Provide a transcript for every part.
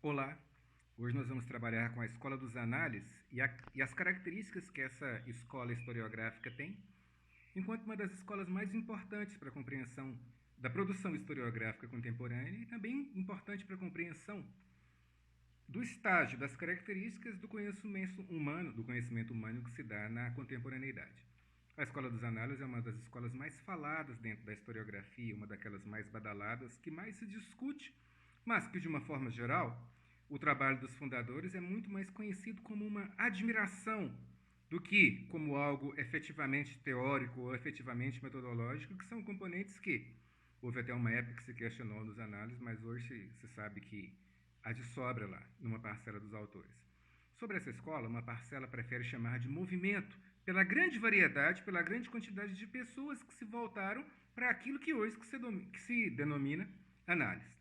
Olá, hoje nós vamos trabalhar com a Escola dos Análises e as características que essa escola historiográfica tem, enquanto uma das escolas mais importantes para a compreensão da produção historiográfica contemporânea e também importante para a compreensão do estágio, das características do conhecimento humano que se dá na contemporaneidade. A Escola dos Análises é uma das escolas mais faladas dentro da historiografia, uma daquelas mais badaladas, que mais se discute, mas que, de uma forma geral, o trabalho dos fundadores é muito mais conhecido como uma admiração do que como algo efetivamente teórico ou efetivamente metodológico, que são componentes que houve até uma época que se questionou nos análises, mas hoje se sabe que há de sobra lá, numa parcela dos autores. Sobre essa escola, uma parcela prefere chamar de movimento, pela grande variedade, pela grande quantidade de pessoas que se voltaram para aquilo que hoje que se denomina análise.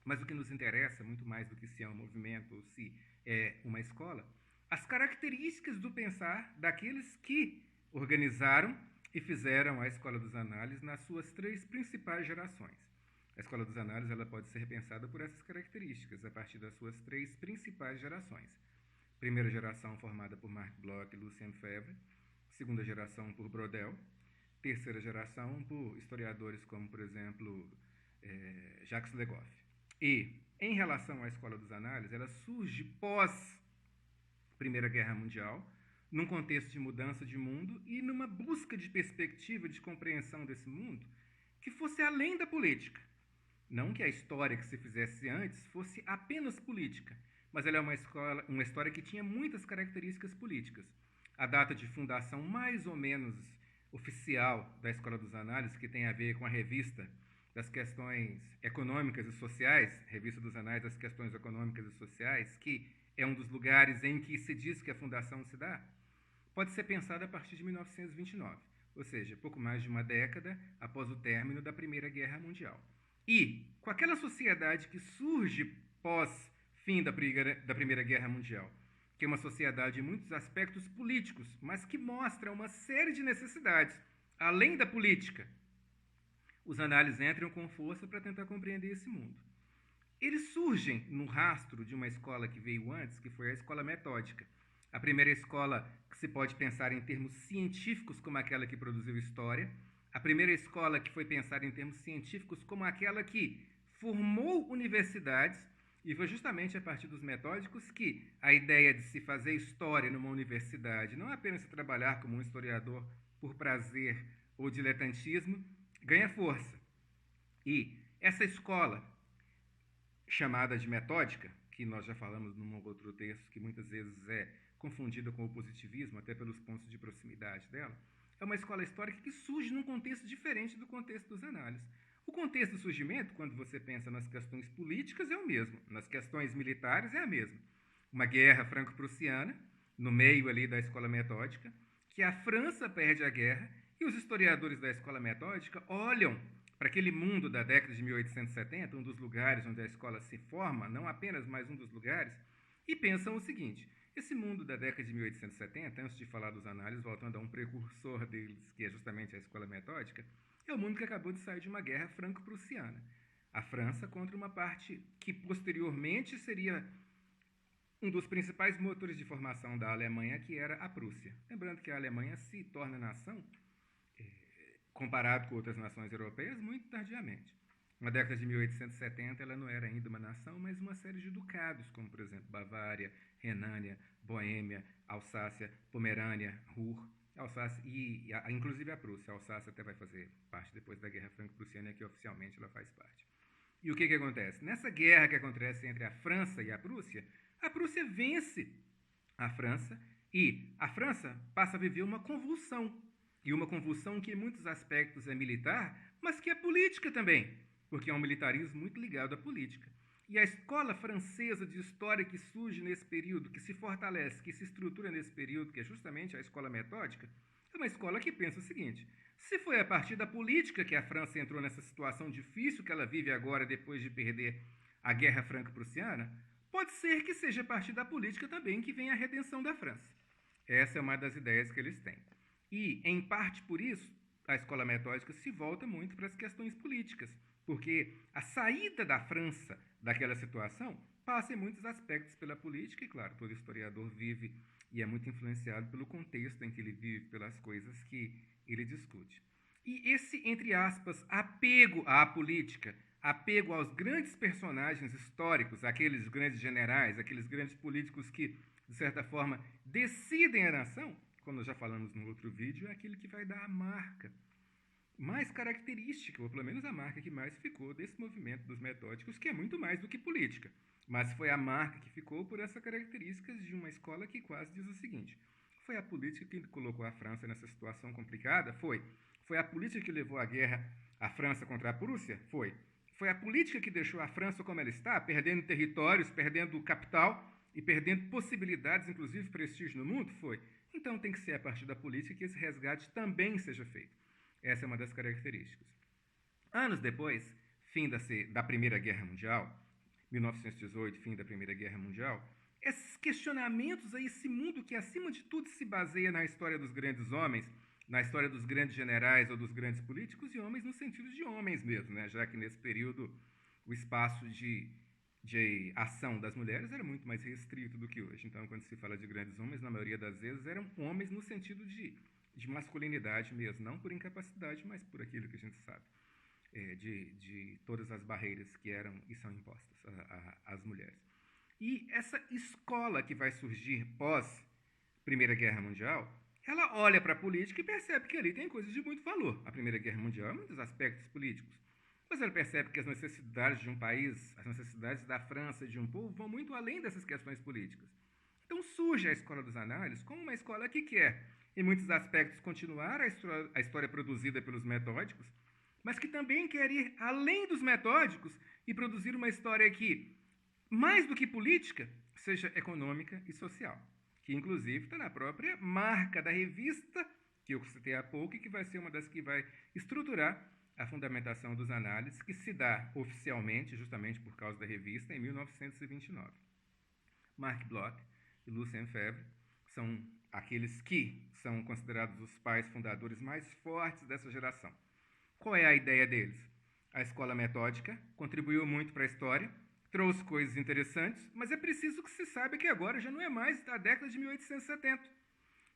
Mas o que nos interessa, muito mais do que se é um movimento ou se é uma escola, as características do pensar daqueles que organizaram e fizeram a Escola dos Análises nas suas três principais gerações. A Escola dos Análises ela pode ser repensada por essas características, a partir das suas três principais gerações. Primeira geração formada por Marc Bloch e Lucien Febvre, segunda geração por Brodel, terceira geração por historiadores como, por exemplo, Jacques Legoff. E, em relação à Escola dos Análises, ela surge pós Primeira Guerra Mundial, num contexto de mudança de mundo e numa busca de perspectiva de compreensão desse mundo que fosse além da política. Não que a história que se fizesse antes fosse apenas política, mas ela é uma história que tinha muitas características políticas. A data de fundação mais ou menos oficial da Escola dos Análises, que tem a ver com a revista das questões econômicas e sociais, Revista dos Anais das Questões Econômicas e Sociais, que é um dos lugares em que se diz que a fundação se dá, pode ser pensada a partir de 1929, ou seja, pouco mais de uma década após o término da Primeira Guerra Mundial. E, com aquela sociedade que surge pós-fim da Primeira Guerra Mundial, que é uma sociedade em muitos aspectos políticos, mas que mostra uma série de necessidades, além da política, os análises entram com força para tentar compreender esse mundo. Eles surgem no rastro de uma escola que veio antes, que foi a escola metódica. A primeira escola que se pode pensar em termos científicos como aquela que produziu história, a primeira escola que foi pensada em termos científicos como aquela que formou universidades, e foi justamente a partir dos metódicos que a ideia de se fazer história numa universidade, não apenas se trabalhar como um historiador por prazer ou diletantismo, ganha força. E essa escola, chamada de metódica, que nós já falamos num outro texto, que muitas vezes é confundida com o positivismo, até pelos pontos de proximidade dela, é uma escola histórica que surge num contexto diferente do contexto dos análises. O contexto do surgimento, quando você pensa nas questões políticas, é o mesmo. Nas questões militares, é a mesma. Uma guerra franco-prussiana, no meio ali da escola metódica, que a França perde a guerra e os historiadores da escola metódica olham para aquele mundo da década de 1870, um dos lugares onde a escola se forma, não apenas mais um dos lugares, e pensam o seguinte: esse mundo da década de 1870, antes de falar dos análises, voltando a um precursor deles, que é justamente a escola metódica, é o mundo que acabou de sair de uma guerra franco-prussiana. A França contra uma parte que posteriormente seria um dos principais motores de formação da Alemanha, que era a Prússia. Lembrando que a Alemanha se torna nação, comparado com outras nações europeias, muito tardiamente. Na década de 1870, ela não era ainda uma nação, mas uma série de ducados, como, por exemplo, Bavária, Renânia, Boêmia, Alsácia, Pomerânia, Ruhr, Alsácia e inclusive a Prússia. A Alsácia até vai fazer parte depois da Guerra Franco-Prussiana, que oficialmente ela faz parte. E o que acontece? Nessa guerra que acontece entre a França e a Prússia vence a França e a França passa a viver uma convulsão. E uma convulsão que em muitos aspectos é militar, mas que é política também, porque é um militarismo muito ligado à política. E a escola francesa de história que surge nesse período, que se fortalece, que se estrutura nesse período, que é justamente a escola metódica, é uma escola que pensa o seguinte: se foi a partir da política que a França entrou nessa situação difícil que ela vive agora depois de perder a Guerra Franco-Prussiana, pode ser que seja a partir da política também que venha a redenção da França. Essa é uma das ideias que eles têm. E, em parte por isso, a escola metódica se volta muito para as questões políticas. porque a saída da França daquela situação passa em muitos aspectos pela política, e claro, todo historiador vive e é muito influenciado pelo contexto em que ele vive, pelas coisas que ele discute. E esse, entre aspas, apego à política, apego aos grandes personagens históricos, aqueles grandes generais, aqueles grandes políticos que, de certa forma, decidem a nação, como já falamos no outro vídeo, é aquilo que vai dar a marca mais característica, ou pelo menos a marca que mais ficou desse movimento dos metódicos, que é muito mais do que política. Mas foi a marca que ficou por essa característica de uma escola que quase diz o seguinte: foi a política que colocou a França nessa situação complicada? Foi. Foi a política que levou a guerra a França contra a Prússia? Foi. Foi a política que deixou a França como ela está, perdendo territórios, perdendo capital e perdendo possibilidades, inclusive prestígio no mundo? Foi. Então tem que ser a partir da política que esse resgate também seja feito. Essa é uma das características. Anos depois, fim da Primeira Guerra Mundial, 1918, fim da Primeira Guerra Mundial, esses questionamentos a esse mundo que, acima de tudo, se baseia na história dos grandes homens, na história dos grandes generais ou dos grandes políticos, e homens no sentido de homens mesmo, né? Já que nesse período o espaço de ação das mulheres era muito mais restrito do que hoje. Então, quando se fala de grandes homens, na maioria das vezes eram homens no sentido de masculinidade mesmo, não por incapacidade, mas por aquilo que a gente sabe, de todas as barreiras que eram e são impostas às mulheres. E essa escola que vai surgir pós Primeira Guerra Mundial, ela olha para a política e percebe que ali tem coisas de muito valor. A Primeira Guerra Mundial é muitos aspectos políticos, mas ela percebe que as necessidades de um país, as necessidades da França, de um povo, vão muito além dessas questões políticas. Então surge a Escola dos Análises como uma escola que quer, em muitos aspectos, continuar a história produzida pelos metódicos, mas que também quer ir além dos metódicos e produzir uma história que, mais do que política, seja econômica e social, que inclusive está na própria marca da revista, que eu citei há pouco, e que vai ser uma das que vai estruturar a fundamentação dos análises, que se dá oficialmente, justamente por causa da revista, em 1929. Marc Bloch e Lucien Febvre são aqueles que são considerados os pais fundadores mais fortes dessa geração. Qual é a ideia deles? A escola metódica contribuiu muito para a história, trouxe coisas interessantes, mas é preciso que se saiba que agora já não é mais a década de 1870.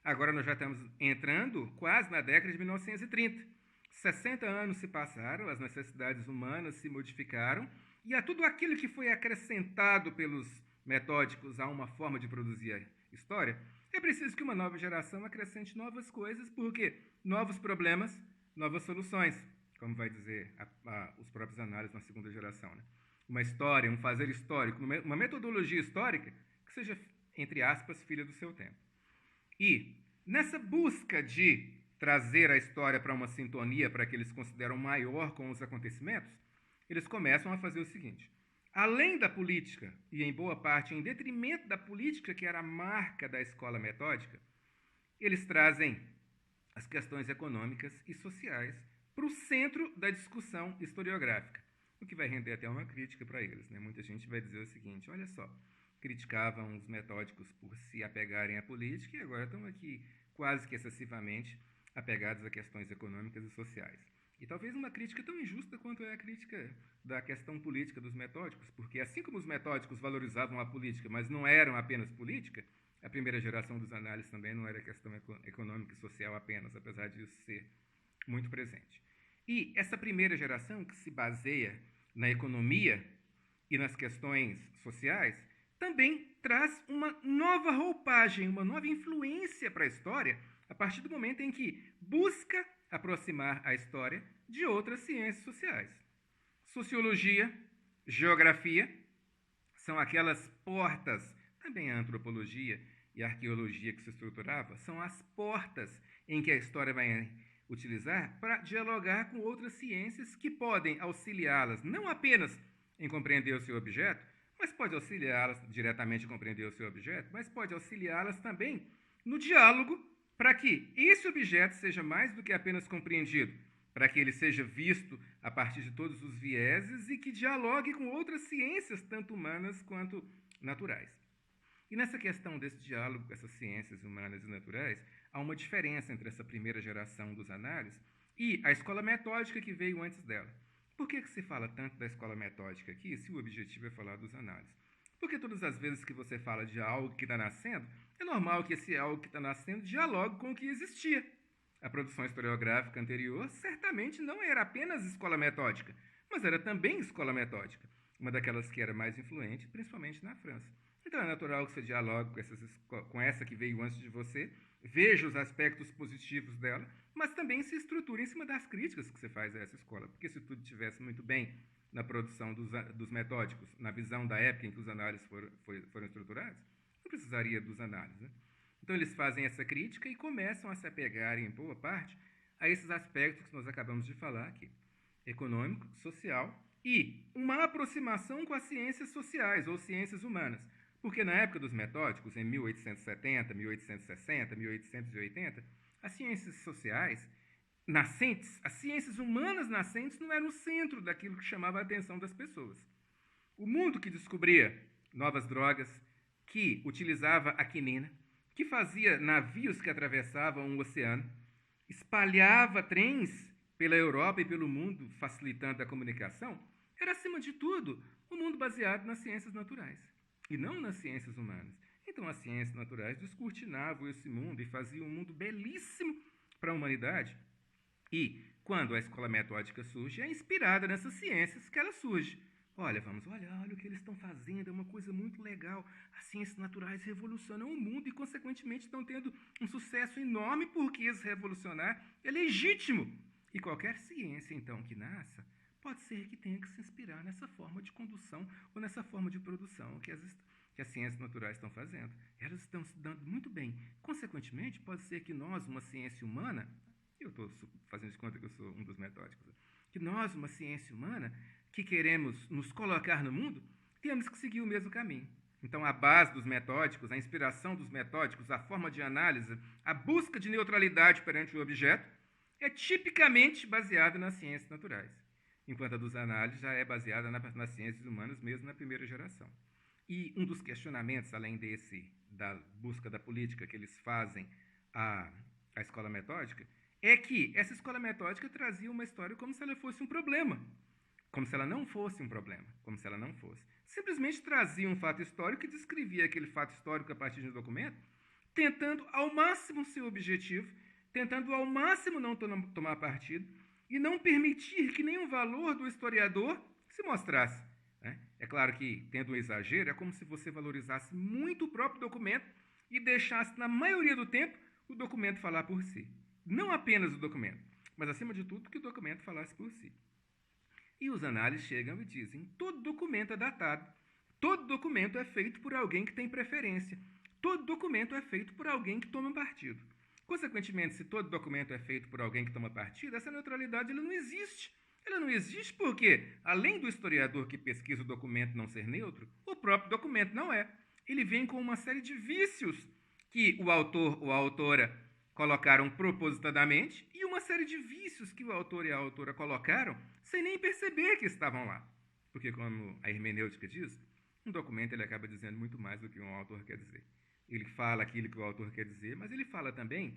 Agora nós já estamos entrando quase na década de 1930. 60 anos se passaram, as necessidades humanas se modificaram, e a tudo aquilo que foi acrescentado pelos metódicos a uma forma de produzir a história, é preciso que uma nova geração acrescente novas coisas, porque novos problemas, novas soluções, como vai dizer os próprios análises na segunda geração, né? Uma história, um fazer histórico, uma metodologia histórica que seja, entre aspas, filha do seu tempo. E, nessa busca de trazer a história para uma sintonia, para que eles consideram maior com os acontecimentos, eles começam a fazer o seguinte: além da política, e em boa parte em detrimento da política, que era a marca da escola metódica, eles trazem as questões econômicas e sociais para o centro da discussão historiográfica, o que vai render até uma crítica para eles, né? Muita gente vai dizer o seguinte: olha só, criticavam os metódicos por se apegarem à política e agora estão aqui quase que excessivamente apegados a questões econômicas e sociais. E talvez uma crítica tão injusta quanto é a crítica da questão política dos metódicos, porque assim como os metódicos valorizavam a política, mas não eram apenas política, a primeira geração dos análises também não era questão econômica e social apenas, apesar disso ser muito presente. E essa primeira geração, que se baseia na economia e nas questões sociais, também traz uma nova roupagem, uma nova influência para a história, a partir do momento em que busca aproximar a história de outras ciências sociais. Sociologia, geografia, são aquelas portas, também a antropologia e a arqueologia que se estruturava, são as portas em que a história vai utilizar para dialogar com outras ciências que podem auxiliá-las não apenas em compreender o seu objeto, mas pode auxiliá-las diretamente a compreender o seu objeto, mas pode auxiliá-las também no diálogo para que esse objeto seja mais do que apenas compreendido, para que ele seja visto a partir de todos os vieses e que dialogue com outras ciências, tanto humanas quanto naturais. E nessa questão desse diálogo com essas ciências humanas e naturais, há uma diferença entre essa primeira geração dos análises e a escola metódica que veio antes dela. por que se fala tanto da escola metódica aqui, se o objetivo é falar dos análises? Porque todas as vezes que você fala de algo que está nascendo, é normal que esse algo que está nascendo dialogue com o que existia. A produção historiográfica anterior certamente não era apenas escola metódica, mas era também escola metódica, uma daquelas que era mais influente, principalmente na França. Então é natural que você dialogue com essa que veio antes de você, veja os aspectos positivos dela, mas também se estruture em cima das críticas que você faz a essa escola, porque se tudo estivesse muito bem na produção dos metódicos, na visão da época em que os análises foram estruturados, não precisaria dos análises, né? Então eles fazem essa crítica e começam a se apegar, em boa parte, a esses aspectos que nós acabamos de falar aqui. Econômico, social e uma aproximação com as ciências sociais ou ciências humanas. Porque na época dos metódicos, em 1870, 1860, 1880, as ciências sociais nascentes, as ciências humanas nascentes não eram o centro daquilo que chamava a atenção das pessoas. O mundo que descobria novas drogas, que utilizava a quinina, que fazia navios que atravessavam o oceano, espalhava trens pela Europa e pelo mundo, facilitando a comunicação, era, acima de tudo, um mundo baseado nas ciências naturais, e não nas ciências humanas. Então, as ciências naturais descortinavam esse mundo e faziam um mundo belíssimo para a humanidade. E, quando a escola metódica surge, é inspirada nessas ciências que ela surge. Olha o que eles estão fazendo, é uma coisa muito legal. As ciências naturais revolucionam o mundo e, consequentemente, estão tendo um sucesso enorme porque esse revolucionar é legítimo. E qualquer ciência, então, que nasça, pode ser que tenha que se inspirar nessa forma de condução ou nessa forma de produção que as ciências naturais estão fazendo. Elas estão se dando muito bem. Consequentemente, pode ser que nós, uma ciência humana, eu estou fazendo de conta que eu sou um dos metódicos, que nós, uma ciência humana, que queremos nos colocar no mundo, temos que seguir o mesmo caminho. Então, a base dos metódicos, a inspiração dos metódicos, a forma de análise, a busca de neutralidade perante o objeto, é tipicamente baseada nas ciências naturais, enquanto a dos análises já é baseada nas ciências humanas, mesmo na primeira geração. E um dos questionamentos, além da busca da política que eles fazem à escola metódica, é que essa escola metódica trazia uma história como se ela fosse um problema, como se ela não fosse um problema, como se ela não fosse. Simplesmente trazia um fato histórico e descrevia aquele fato histórico a partir de um documento, tentando ao máximo seu objetivo, tentando ao máximo não tomar partido e não permitir que nenhum valor do historiador se mostrasse. Né? É claro que, tendo um exagero, é como se você valorizasse muito o próprio documento e deixasse, na maioria do tempo, o documento falar por si. Não apenas o documento, mas, acima de tudo, que o documento falasse por si. E os análises chegam e dizem, todo documento é datado, todo documento é feito por alguém que tem preferência, todo documento é feito por alguém que toma partido. Consequentemente, se todo documento é feito por alguém que toma partido, essa neutralidade ela não existe. Ela não existe porque, além do historiador que pesquisa o documento não ser neutro, o próprio documento não é. Ele vem com uma série de vícios que o autor ou a autora colocaram propositadamente e uma série de vícios que o autor e a autora colocaram sem nem perceber que estavam lá. Porque, como a hermenêutica diz, um documento ele acaba dizendo muito mais do que um autor quer dizer. Ele fala aquilo que o autor quer dizer, mas ele fala também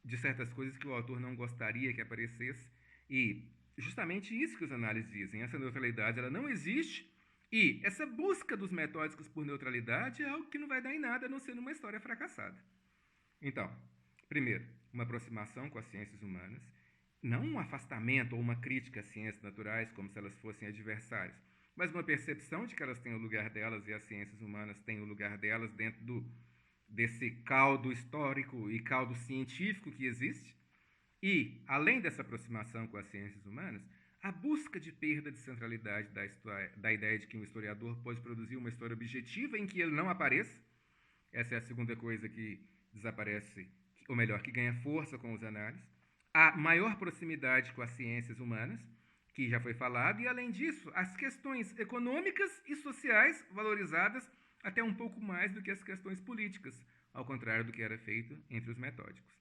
de certas coisas que o autor não gostaria que aparecesse. E justamente isso que os análises dizem. Essa neutralidade ela não existe e essa busca dos metódicos por neutralidade é algo que não vai dar em nada, a não ser numa história fracassada. Então, primeiro, uma aproximação com as ciências humanas, não um afastamento ou uma crítica às ciências naturais como se elas fossem adversárias, mas uma percepção de que elas têm o lugar delas e as ciências humanas têm o lugar delas dentro desse caldo histórico e caldo científico que existe. E, além dessa aproximação com as ciências humanas, a busca de perda de centralidade da ideia de que um historiador pode produzir uma história objetiva em que ele não apareça. Essa é a segunda coisa que desaparece, ou melhor, que ganha força com os análises. A maior proximidade com as ciências humanas, que já foi falado, e, além disso, as questões econômicas e sociais valorizadas até um pouco mais do que as questões políticas, ao contrário do que era feito entre os metódicos.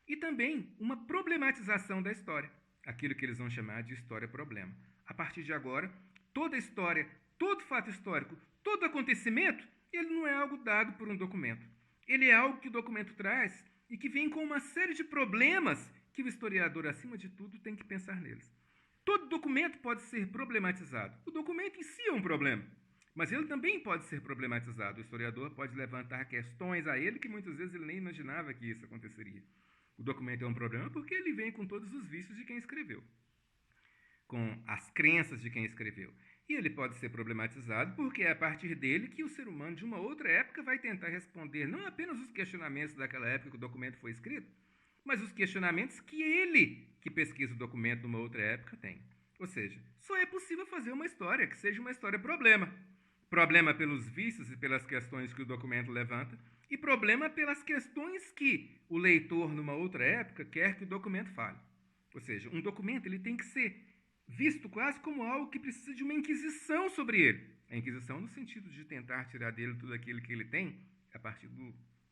E também uma problematização da história, aquilo que eles vão chamar de história-problema. A partir de agora, toda história, todo fato histórico, todo acontecimento, ele não é algo dado por um documento. Ele é algo que o documento traz e que vem com uma série de problemas que o historiador, acima de tudo, tem que pensar neles. Todo documento pode ser problematizado. O documento em si é um problema, mas ele também pode ser problematizado. O historiador pode levantar questões a ele que muitas vezes ele nem imaginava que isso aconteceria. O documento é um problema porque ele vem com todos os vícios de quem escreveu, com as crenças de quem escreveu. E ele pode ser problematizado porque é a partir dele que o ser humano de uma outra época vai tentar responder não apenas os questionamentos daquela época que o documento foi escrito, mas os questionamentos que ele, que pesquisa o documento de uma outra época, tem. Ou seja, só é possível fazer uma história que seja uma história problema. Problema pelos vícios e pelas questões que o documento levanta, e problema pelas questões que o leitor, numa outra época, quer que o documento fale. Ou seja, um documento ele tem que ser visto quase como algo que precisa de uma inquisição sobre ele. A inquisição no sentido de tentar tirar dele tudo aquilo que ele tem a partir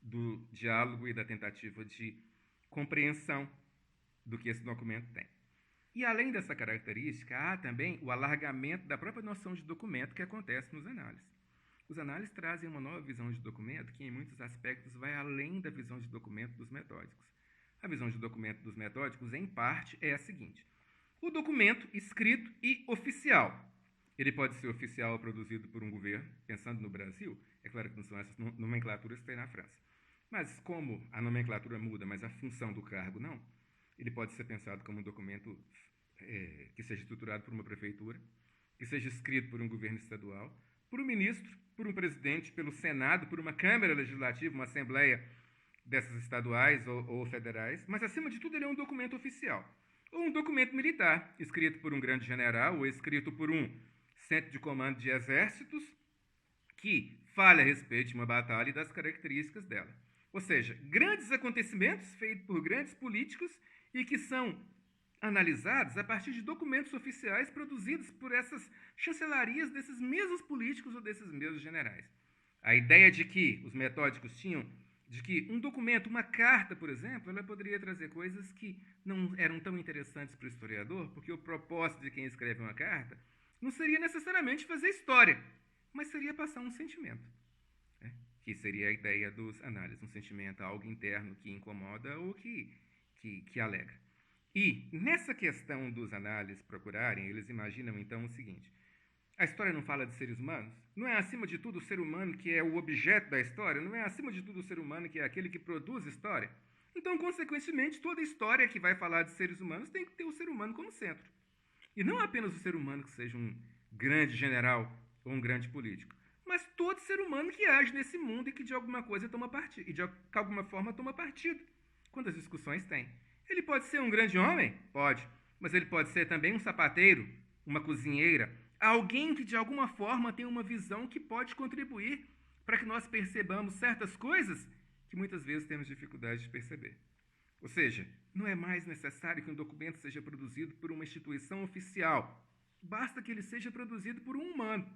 do diálogo e da tentativa de compreensão do que esse documento tem. E além dessa característica, há também o alargamento da própria noção de documento que acontece nos análises. Os análises trazem uma nova visão de documento que, em muitos aspectos, vai além da visão de documento dos metódicos. A visão de documento dos metódicos, em parte, é a seguinte: o documento escrito e oficial. Ele pode ser oficial produzido por um governo, pensando no Brasil, é claro que não são essas nomenclaturas que tem na França. Mas como a nomenclatura muda, mas a função do cargo não, ele pode ser pensado como um documento que seja estruturado por uma prefeitura, que seja escrito por um governo estadual, por um ministro, por um presidente, pelo Senado, por uma Câmara Legislativa, uma Assembleia dessas estaduais ou federais, mas, acima de tudo, ele é um documento oficial. Ou um documento militar, escrito por um grande general ou escrito por um centro de comando de exércitos que fale a respeito de uma batalha e das características dela. Ou seja, grandes acontecimentos feitos por grandes políticos e que são analisados a partir de documentos oficiais produzidos por essas chancelarias desses mesmos políticos ou desses mesmos generais. A ideia de que os metódicos tinham, de que um documento, uma carta, por exemplo, ela poderia trazer coisas que não eram tão interessantes para o historiador, porque o propósito de quem escreve uma carta não seria necessariamente fazer história, mas seria passar um sentimento, né? Que seria a ideia dos análises, um sentimento, algo interno que incomoda ou que alegra. E, nessa questão dos análises procurarem, eles imaginam, então, o seguinte: a história não fala de seres humanos? Não é, acima de tudo, o ser humano que é o objeto da história? Não é, acima de tudo, o ser humano que é aquele que produz história? Então, consequentemente, toda história que vai falar de seres humanos tem que ter o ser humano como centro. E não apenas o ser humano que seja um grande general ou um grande político, mas todo ser humano que age nesse mundo e que, de alguma coisa, toma partido, e de alguma forma toma partido quando as discussões têm. Ele pode ser um grande homem? Pode. Mas ele pode ser também um sapateiro, uma cozinheira, alguém que de alguma forma tem uma visão que pode contribuir para que nós percebamos certas coisas que muitas vezes temos dificuldade de perceber. Ou seja, não é mais necessário que um documento seja produzido por uma instituição oficial. Basta que ele seja produzido por um humano.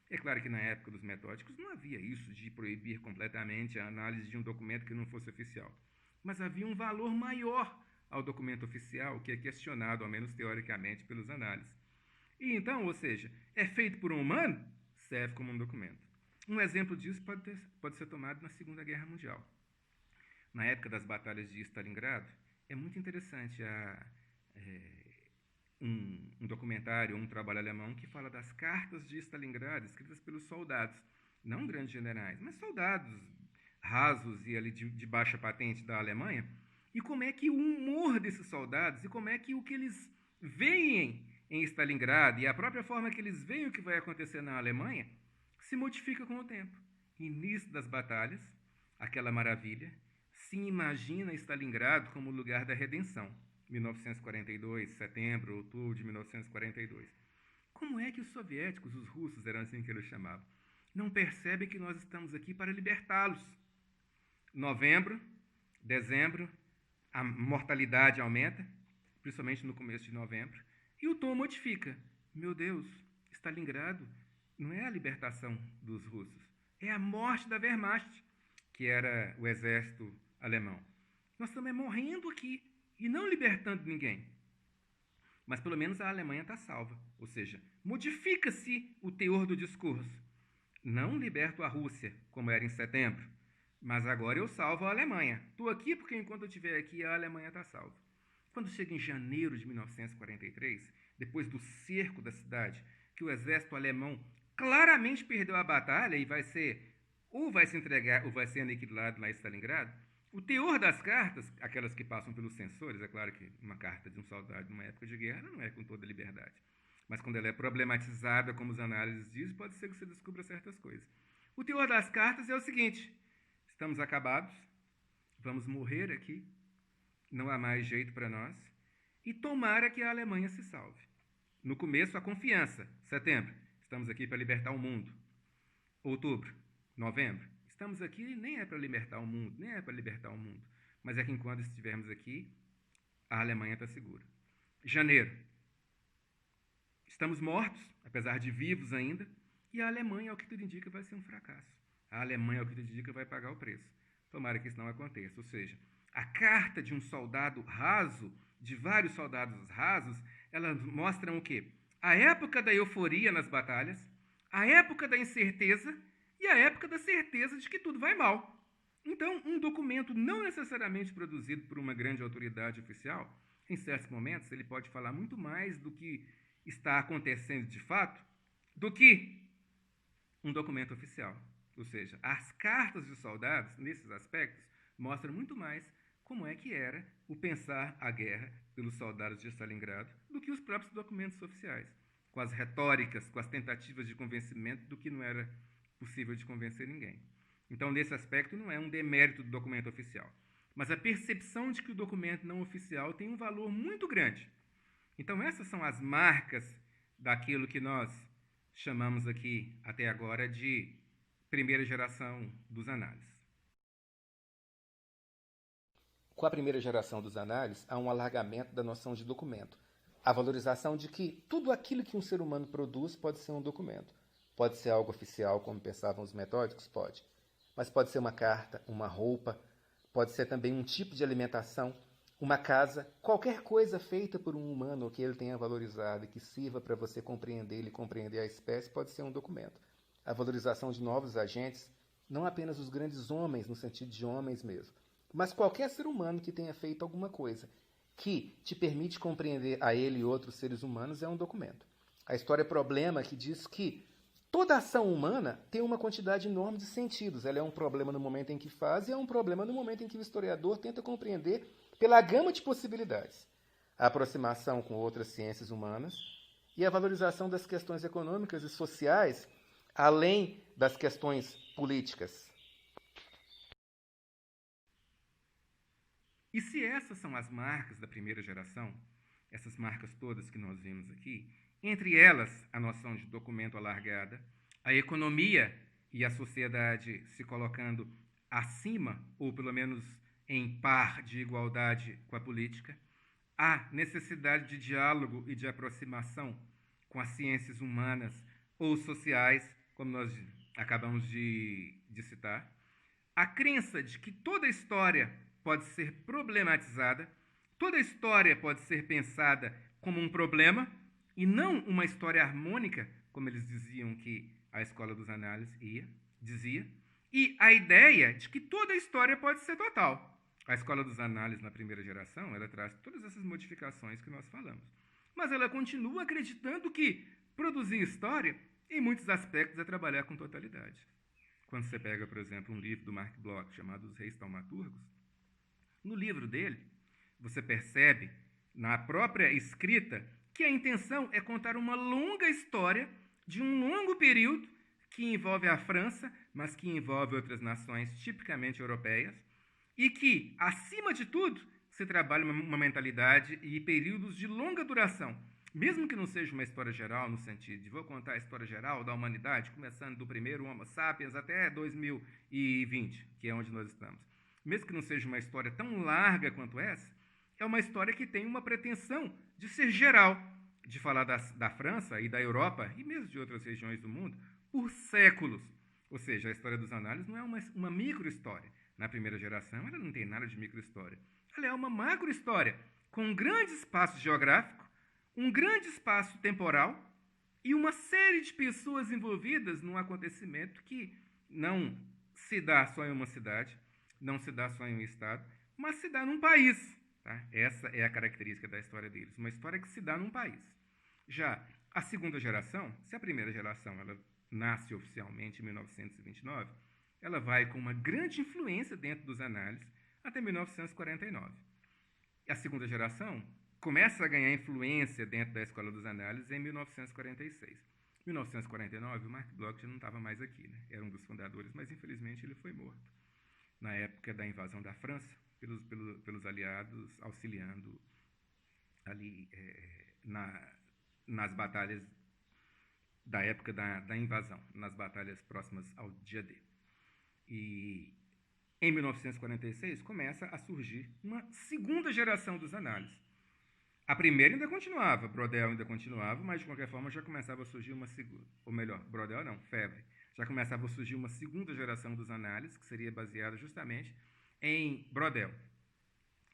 É claro que na época dos metódicos não havia isso de proibir completamente a análise de um documento que não fosse oficial. Mas havia um valor maior ao documento oficial, que é questionado, ao menos teoricamente, pelos análises. E então, ou seja, é feito por um humano, serve como um documento. Um exemplo disso pode ser tomado na Segunda Guerra Mundial. Na época das batalhas de Stalingrado, é muito interessante um documentário, um trabalho alemão que fala das cartas de Stalingrado, escritas pelos soldados, não grandes generais, mas soldados rasos e ali de baixa patente da Alemanha, e como é que o humor desses soldados e como é que o que eles veem em Stalingrado e a própria forma que eles veem o que vai acontecer na Alemanha se modifica com o tempo. Início das batalhas, aquela maravilha, se imagina Stalingrado como o lugar da redenção. 1942, setembro, outubro de 1942. Como é que os soviéticos, os russos, eram assim que eles chamavam, não percebem que nós estamos aqui para libertá-los? Novembro, dezembro, a mortalidade aumenta, principalmente no começo de novembro, e o tom modifica. Meu Deus, Stalingrado não é a libertação dos russos, é a morte da Wehrmacht, que era o exército alemão. Nós estamos morrendo aqui e não libertando ninguém. Mas pelo menos a Alemanha está salva, ou seja, modifica-se o teor do discurso. Não liberto a Rússia, como era em setembro, mas agora eu salvo a Alemanha. Estou aqui porque enquanto eu estiver aqui, a Alemanha está salva. Quando chega em janeiro de 1943, depois do cerco da cidade, que o exército alemão claramente perdeu a batalha e vai ser ou vai se entregar ou vai ser aniquilado lá em Stalingrado, o teor das cartas, aquelas que passam pelos censores, é claro que uma carta de um soldado numa época de guerra não é com toda liberdade, mas quando ela é problematizada, como as análises dizem, pode ser que você descubra certas coisas. O teor das cartas é o seguinte: estamos acabados, vamos morrer aqui, não há mais jeito para nós, e tomara que a Alemanha se salve. No começo, a confiança. Setembro, estamos aqui para libertar o mundo. Outubro, novembro, estamos aqui nem é para libertar o mundo, nem é para libertar o mundo, mas é que enquanto estivermos aqui, a Alemanha está segura. Janeiro, estamos mortos, apesar de vivos ainda, e a Alemanha, ao que tudo indica, vai ser um fracasso. A Alemanha, ao que tudo indica, vai pagar o preço. Tomara que isso não aconteça. Ou seja, a carta de um soldado raso, de vários soldados rasos, elas mostram o quê? A época da euforia nas batalhas, a época da incerteza e a época da certeza de que tudo vai mal. Então, um documento não necessariamente produzido por uma grande autoridade oficial, em certos momentos, ele pode falar muito mais do que está acontecendo de fato do que um documento oficial. Ou seja, as cartas dos soldados, nesses aspectos, mostram muito mais como é que era o pensar a guerra pelos soldados de Stalingrado do que os próprios documentos oficiais, com as retóricas, com as tentativas de convencimento do que não era possível de convencer ninguém. Então, nesse aspecto, não é um demérito do documento oficial, mas a percepção de que o documento não oficial tem um valor muito grande. Então, essas são as marcas daquilo que nós chamamos aqui, até agora, de primeira geração dos análises. Com a primeira geração dos análises, há um alargamento da noção de documento. A valorização de que tudo aquilo que um ser humano produz pode ser um documento. Pode ser algo oficial, como pensavam os metódicos? Pode. Mas pode ser uma carta, uma roupa, pode ser também um tipo de alimentação, uma casa, qualquer coisa feita por um humano que ele tenha valorizado e que sirva para você compreender ele, compreender a espécie, pode ser um documento. A valorização de novos agentes, não apenas os grandes homens, no sentido de homens mesmo, mas qualquer ser humano que tenha feito alguma coisa que te permite compreender a ele e outros seres humanos é um documento. A história Problema, que diz que toda ação humana tem uma quantidade enorme de sentidos. Ela é um problema no momento em que faz e é um problema no momento em que o historiador tenta compreender pela gama de possibilidades. A aproximação com outras ciências humanas e a valorização das questões econômicas e sociais, além das questões políticas. E se essas são as marcas da primeira geração, essas marcas todas que nós vimos aqui, entre elas a noção de documento alargada, a economia e a sociedade se colocando acima, ou pelo menos em par de igualdade com a política, a necessidade de diálogo e de aproximação com as ciências humanas ou sociais, como nós acabamos de citar, a crença de que toda história pode ser problematizada, toda história pode ser pensada como um problema e não uma história harmônica, como eles diziam que a Escola dos Análises dizia, e a ideia de que toda história pode ser total. A Escola dos Análises, na primeira geração, ela traz todas essas modificações que nós falamos. Mas ela continua acreditando que produzir história, em muitos aspectos, é trabalhar com totalidade. Quando você pega, por exemplo, um livro do Mark Bloch chamado Os Reis Taumaturgos, no livro dele, você percebe, na própria escrita, que a intenção é contar uma longa história de um longo período que envolve a França, mas que envolve outras nações tipicamente europeias, e que, acima de tudo, se trabalha uma mentalidade e períodos de longa duração. Mesmo que não seja uma história geral, no sentido de vou contar a história geral da humanidade, começando do primeiro Homo sapiens até 2020, que é onde nós estamos. Mesmo que não seja uma história tão larga quanto essa, é uma história que tem uma pretensão de ser geral, de falar da França e da Europa, e mesmo de outras regiões do mundo, por séculos. Ou seja, a história dos análises não é uma micro-história. Na primeira geração, ela não tem nada de micro-história. Ela é uma macro-história, com um grande espaço geográfico, um grande espaço temporal e uma série de pessoas envolvidas num acontecimento que não se dá só em uma cidade, não se dá só em um estado, mas se dá num país. Tá? Essa é a característica da história deles, uma história que se dá num país. Já a segunda geração, se a primeira geração ela nasce oficialmente em 1929, ela vai com uma grande influência dentro dos análises até 1949. A segunda geração começa a ganhar influência dentro da Escola dos Análises em 1946. Em 1949, o Marc Bloch já não estava mais aqui, né? Era um dos fundadores, mas infelizmente ele foi morto na época da invasão da França pelos aliados, auxiliando ali nas batalhas da época da invasão, nas batalhas próximas ao dia D. E em 1946 começa a surgir uma segunda geração dos análises. A primeira ainda continuava, Brodel ainda continuava, mas de qualquer forma já começava a surgir uma segunda, ou melhor, Brodel não, Febvre, já começava a surgir uma segunda geração dos análises, que seria baseada justamente em Brodel,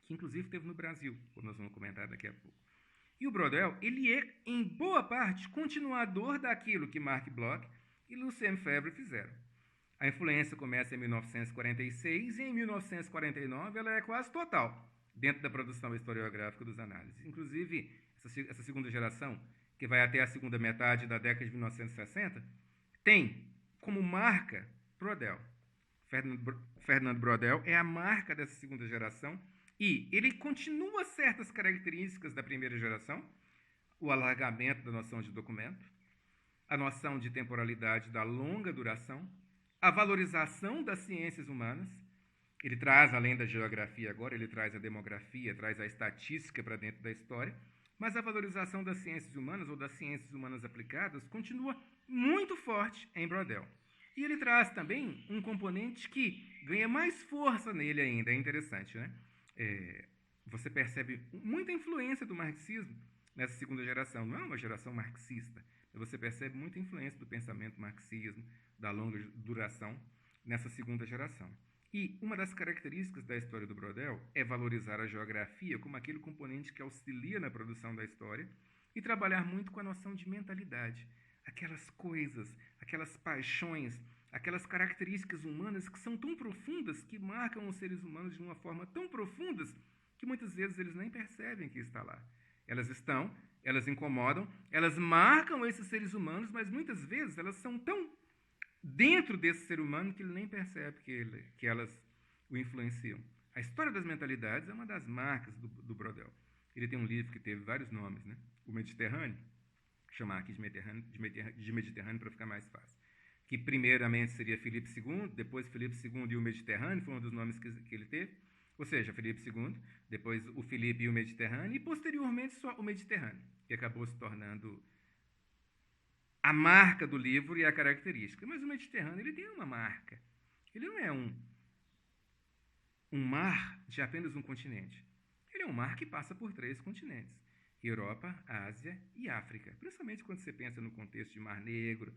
que inclusive teve no Brasil, como nós vamos comentar daqui a pouco. E o Brodel, ele é, em boa parte, continuador daquilo que Marc Bloch e Lucien Febvre fizeram. A influência começa em 1946 e em 1949 ela é quase total dentro da produção historiográfica dos análises. Inclusive, essa segunda geração, que vai até a segunda metade da década de 1960, tem como marca Brodel. Fernand Brodel é a marca dessa segunda geração e ele continua certas características da primeira geração, o alargamento da noção de documento, a noção de temporalidade da longa duração, a valorização das ciências humanas. Ele traz, além da geografia agora, ele traz a demografia, traz a estatística para dentro da história, mas a valorização das ciências humanas ou das ciências humanas aplicadas continua muito forte em Brodel. E ele traz também um componente que ganha mais força nele ainda, é interessante, né? Você percebe muita influência do marxismo nessa segunda geração, não é uma geração marxista, mas você percebe muita influência do pensamento marxismo, da longa duração, nessa segunda geração. E uma das características da história do Brodel é valorizar a geografia como aquele componente que auxilia na produção da história e trabalhar muito com a noção de mentalidade, aquelas coisas, aquelas paixões, aquelas características humanas que são tão profundas, que marcam os seres humanos de uma forma tão profundas que muitas vezes eles nem percebem que está lá. Elas estão, elas incomodam, elas marcam esses seres humanos, mas muitas vezes elas são tão dentro desse ser humano que ele nem percebe que elas o influenciam. A história das mentalidades é uma das marcas do Brodel. Ele tem um livro que teve vários nomes, né? O Mediterrâneo, chamar aqui de Mediterrâneo para ficar mais fácil. Que primeiramente seria Filipe II, depois Filipe II e o Mediterrâneo, foi um dos nomes que ele teve. Ou seja, Filipe II, depois o Filipe e o Mediterrâneo, e posteriormente só o Mediterrâneo, que acabou se tornando a marca do livro e a característica. Mas o Mediterrâneo ele tem uma marca. Ele não é um mar de apenas um continente. Ele é um mar que passa por 3 continentes: Europa, Ásia e África. Principalmente quando você pensa no contexto de Mar Negro,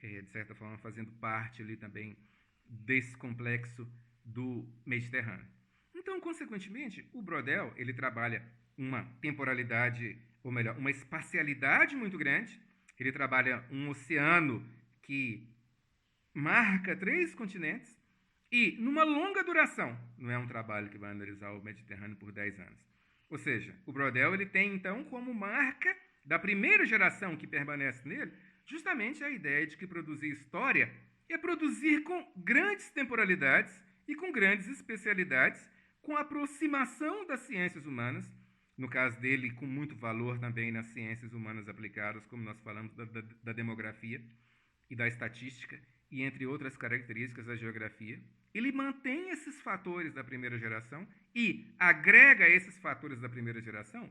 de certa forma fazendo parte ali também desse complexo do Mediterrâneo. Então, consequentemente, o Brodel ele trabalha uma temporalidade, ou melhor, uma espacialidade muito grande. Ele trabalha um oceano que marca 3 continentes e numa longa duração. Não é um trabalho que vai analisar o Mediterrâneo por 10 anos. Ou seja, o Brodel ele tem, então, como marca da primeira geração que permanece nele, justamente a ideia de que produzir história é produzir com grandes temporalidades e com grandes especialidades, com aproximação das ciências humanas, no caso dele, com muito valor também nas ciências humanas aplicadas, como nós falamos da demografia e da estatística, e entre outras características da geografia. Ele mantém esses fatores da primeira geração e agrega a esses fatores da primeira geração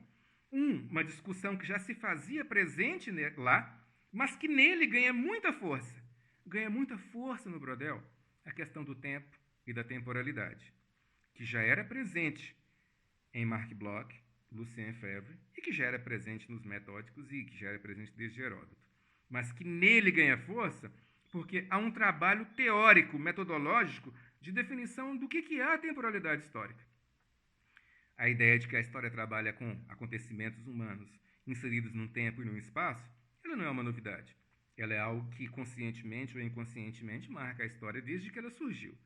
uma discussão que já se fazia presente lá, mas que nele ganha muita força. Ganha muita força no Brodel a questão do tempo e da temporalidade, que já era presente em Marc Bloch, Lucien Febvre, e que já era presente nos metódicos e que já era presente desde Heródoto. Mas que nele ganha força porque há um trabalho teórico, metodológico, de definição do que é a temporalidade histórica. A ideia de que a história trabalha com acontecimentos humanos inseridos num tempo e num espaço, ela não é uma novidade. Ela é algo que conscientemente ou inconscientemente marca a história desde que ela surgiu.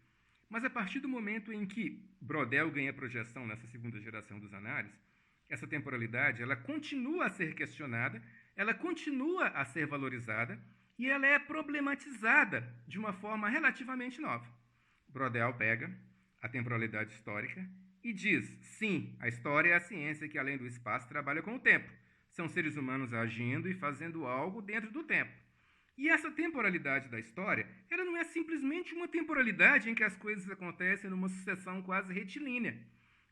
Mas a partir do momento em que Brodel ganha projeção nessa segunda geração dos análises, essa temporalidade ela continua a ser questionada ela continua a ser valorizada e ela é problematizada de uma forma relativamente nova. Brodel pega a temporalidade histórica e diz, sim, a história é a ciência que, além do espaço, trabalha com o tempo. São seres humanos agindo e fazendo algo dentro do tempo. E essa temporalidade da história, ela não é simplesmente uma temporalidade em que as coisas acontecem numa sucessão quase retilínea.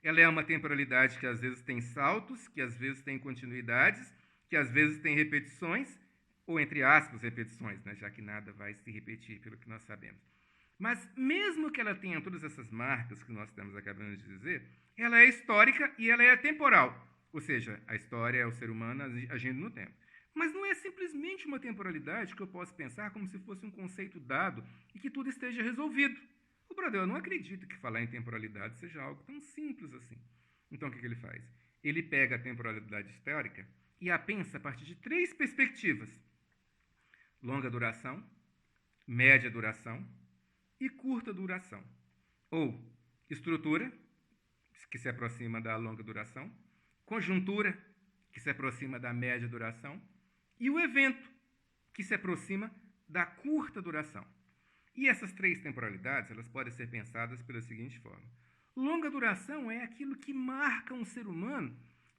Ela é uma temporalidade que às vezes tem saltos, que às vezes tem continuidades, que às vezes tem repetições, ou entre aspas, repetições, né, já que nada vai se repetir, pelo que nós sabemos. Mas mesmo que ela tenha todas essas marcas que nós estamos acabando de dizer, ela é histórica e ela é temporal. Ou seja, a história é o ser humano agindo no tempo. Mas não é simplesmente uma temporalidade que eu posso pensar como se fosse um conceito dado e que tudo esteja resolvido. O Brodel não acredita que falar em temporalidade seja algo tão simples assim. Então, o que ele faz? Ele pega a temporalidade histórica e a pensa a partir de 3 perspectivas: longa duração, média duração e curta duração. Ou estrutura, que se aproxima da longa duração, conjuntura, que se aproxima da média duração, e o evento, que se aproxima da curta duração. E essas 3 temporalidades, elas podem ser pensadas pela seguinte forma. Longa duração é aquilo que marca um ser humano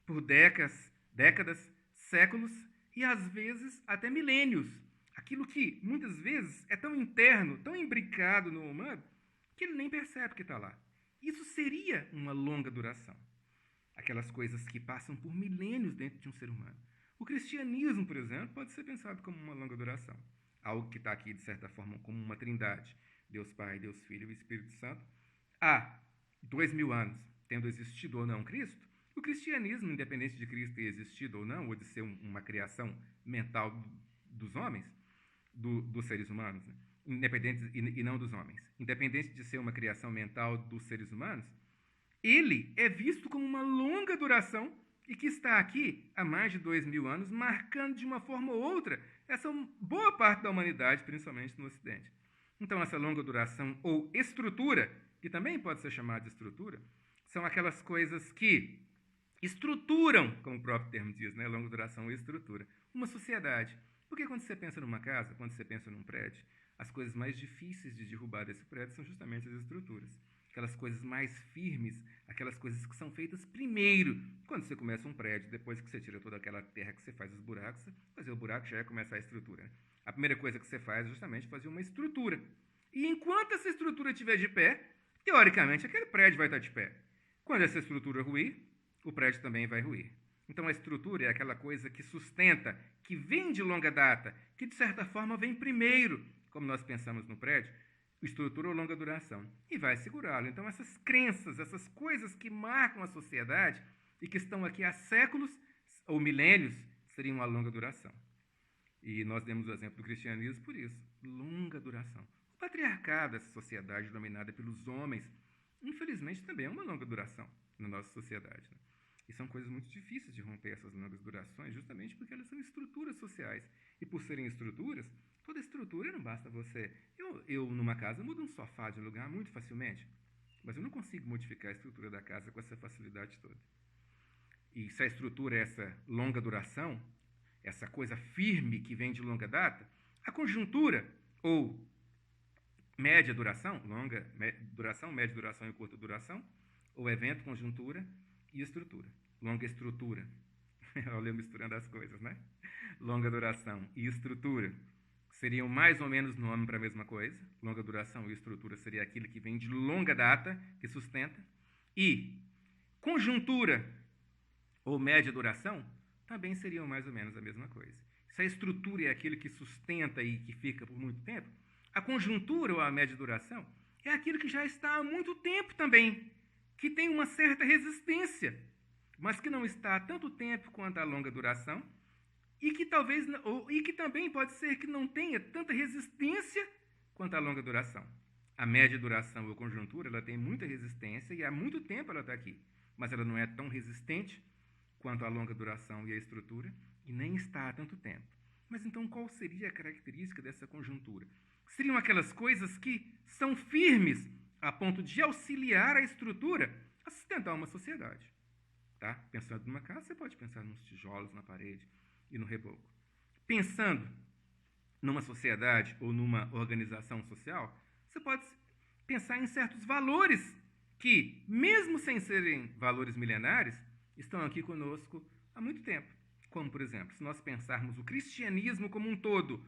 por décadas, séculos e, às vezes, até milênios. Aquilo que, muitas vezes, é tão interno, tão imbricado no humano, que ele nem percebe que está lá. Isso seria uma longa duração. Aquelas coisas que passam por milênios dentro de um ser humano. O cristianismo, por exemplo, pode ser pensado como uma longa duração. Algo que está aqui, de certa forma, como uma trindade. Deus Pai, Deus Filho e Espírito Santo. Há 2000 anos, tendo existido ou não Cristo, o cristianismo, independente de Cristo ter existido ou não, ou de ser uma criação mental dos homens, dos seres humanos, né? Independente e não dos homens, independente de ser uma criação mental dos seres humanos, ele é visto como uma longa duração e que está aqui há mais de 2000 anos, marcando de uma forma ou outra essa boa parte da humanidade, principalmente no Ocidente. Então, essa longa duração ou estrutura, que também pode ser chamada de estrutura, são aquelas coisas que estruturam, como o próprio termo diz, né? Longa duração ou estrutura, uma sociedade. Porque quando você pensa numa casa, quando você pensa num prédio, as coisas mais difíceis de derrubar desse prédio são justamente as estruturas. Aquelas coisas mais firmes, aquelas coisas que são feitas primeiro, quando você começa um prédio, depois que você tira toda aquela terra que você faz os buracos, fazer o buraco já é começar a estrutura. A primeira coisa que você faz é justamente fazer uma estrutura. E enquanto essa estrutura estiver de pé, teoricamente aquele prédio vai estar de pé. Quando essa estrutura ruir, o prédio também vai ruir. Então a estrutura é aquela coisa que sustenta, que vem de longa data, que de certa forma vem primeiro, como nós pensamos no prédio, estrutura ou longa duração, e vai segurá-lo. Então essas crenças, essas coisas que marcam a sociedade e que estão aqui há séculos ou milênios, seriam uma longa duração. E nós demos o exemplo do cristianismo por isso, longa duração. O patriarcado, essa sociedade dominada pelos homens, infelizmente também é uma longa duração na nossa sociedade, né? E são coisas muito difíceis de romper essas longas durações, justamente porque elas são estruturas sociais. E por serem estruturas, toda estrutura não basta você... Eu numa casa, mudo um sofá de lugar muito facilmente, mas eu não consigo modificar a estrutura da casa com essa facilidade toda. E se a estrutura é essa longa duração, essa coisa firme que vem de longa data, a conjuntura, ou média duração, média duração e curta duração, ou evento, conjuntura e estrutura. Longa estrutura. Olha eu misturando as coisas, né? Longa duração e estrutura seriam mais ou menos nome para a mesma coisa. Longa duração e estrutura seria aquilo que vem de longa data, que sustenta. E conjuntura ou média duração também seriam mais ou menos a mesma coisa. Se a estrutura é aquilo que sustenta e que fica por muito tempo, a conjuntura ou a média duração é aquilo que já está há muito tempo também, que tem uma certa resistência, mas que não está há tanto tempo quanto a longa duração, e que também pode ser que não tenha tanta resistência quanto a longa duração. A média duração ou conjuntura, ela tem muita resistência e há muito tempo ela está aqui, mas ela não é tão resistente quanto a longa duração e a estrutura, e nem está há tanto tempo. Mas então qual seria a característica dessa conjuntura? Seriam aquelas coisas que são firmes a ponto de auxiliar a estrutura a sustentar uma sociedade. Tá? Pensando numa casa, você pode pensar nos tijolos na parede e no reboco. Pensando numa sociedade ou numa organização social, você pode pensar em certos valores que, mesmo sem serem valores milenares, estão aqui conosco há muito tempo. Como, por exemplo, se nós pensarmos o cristianismo como um todo,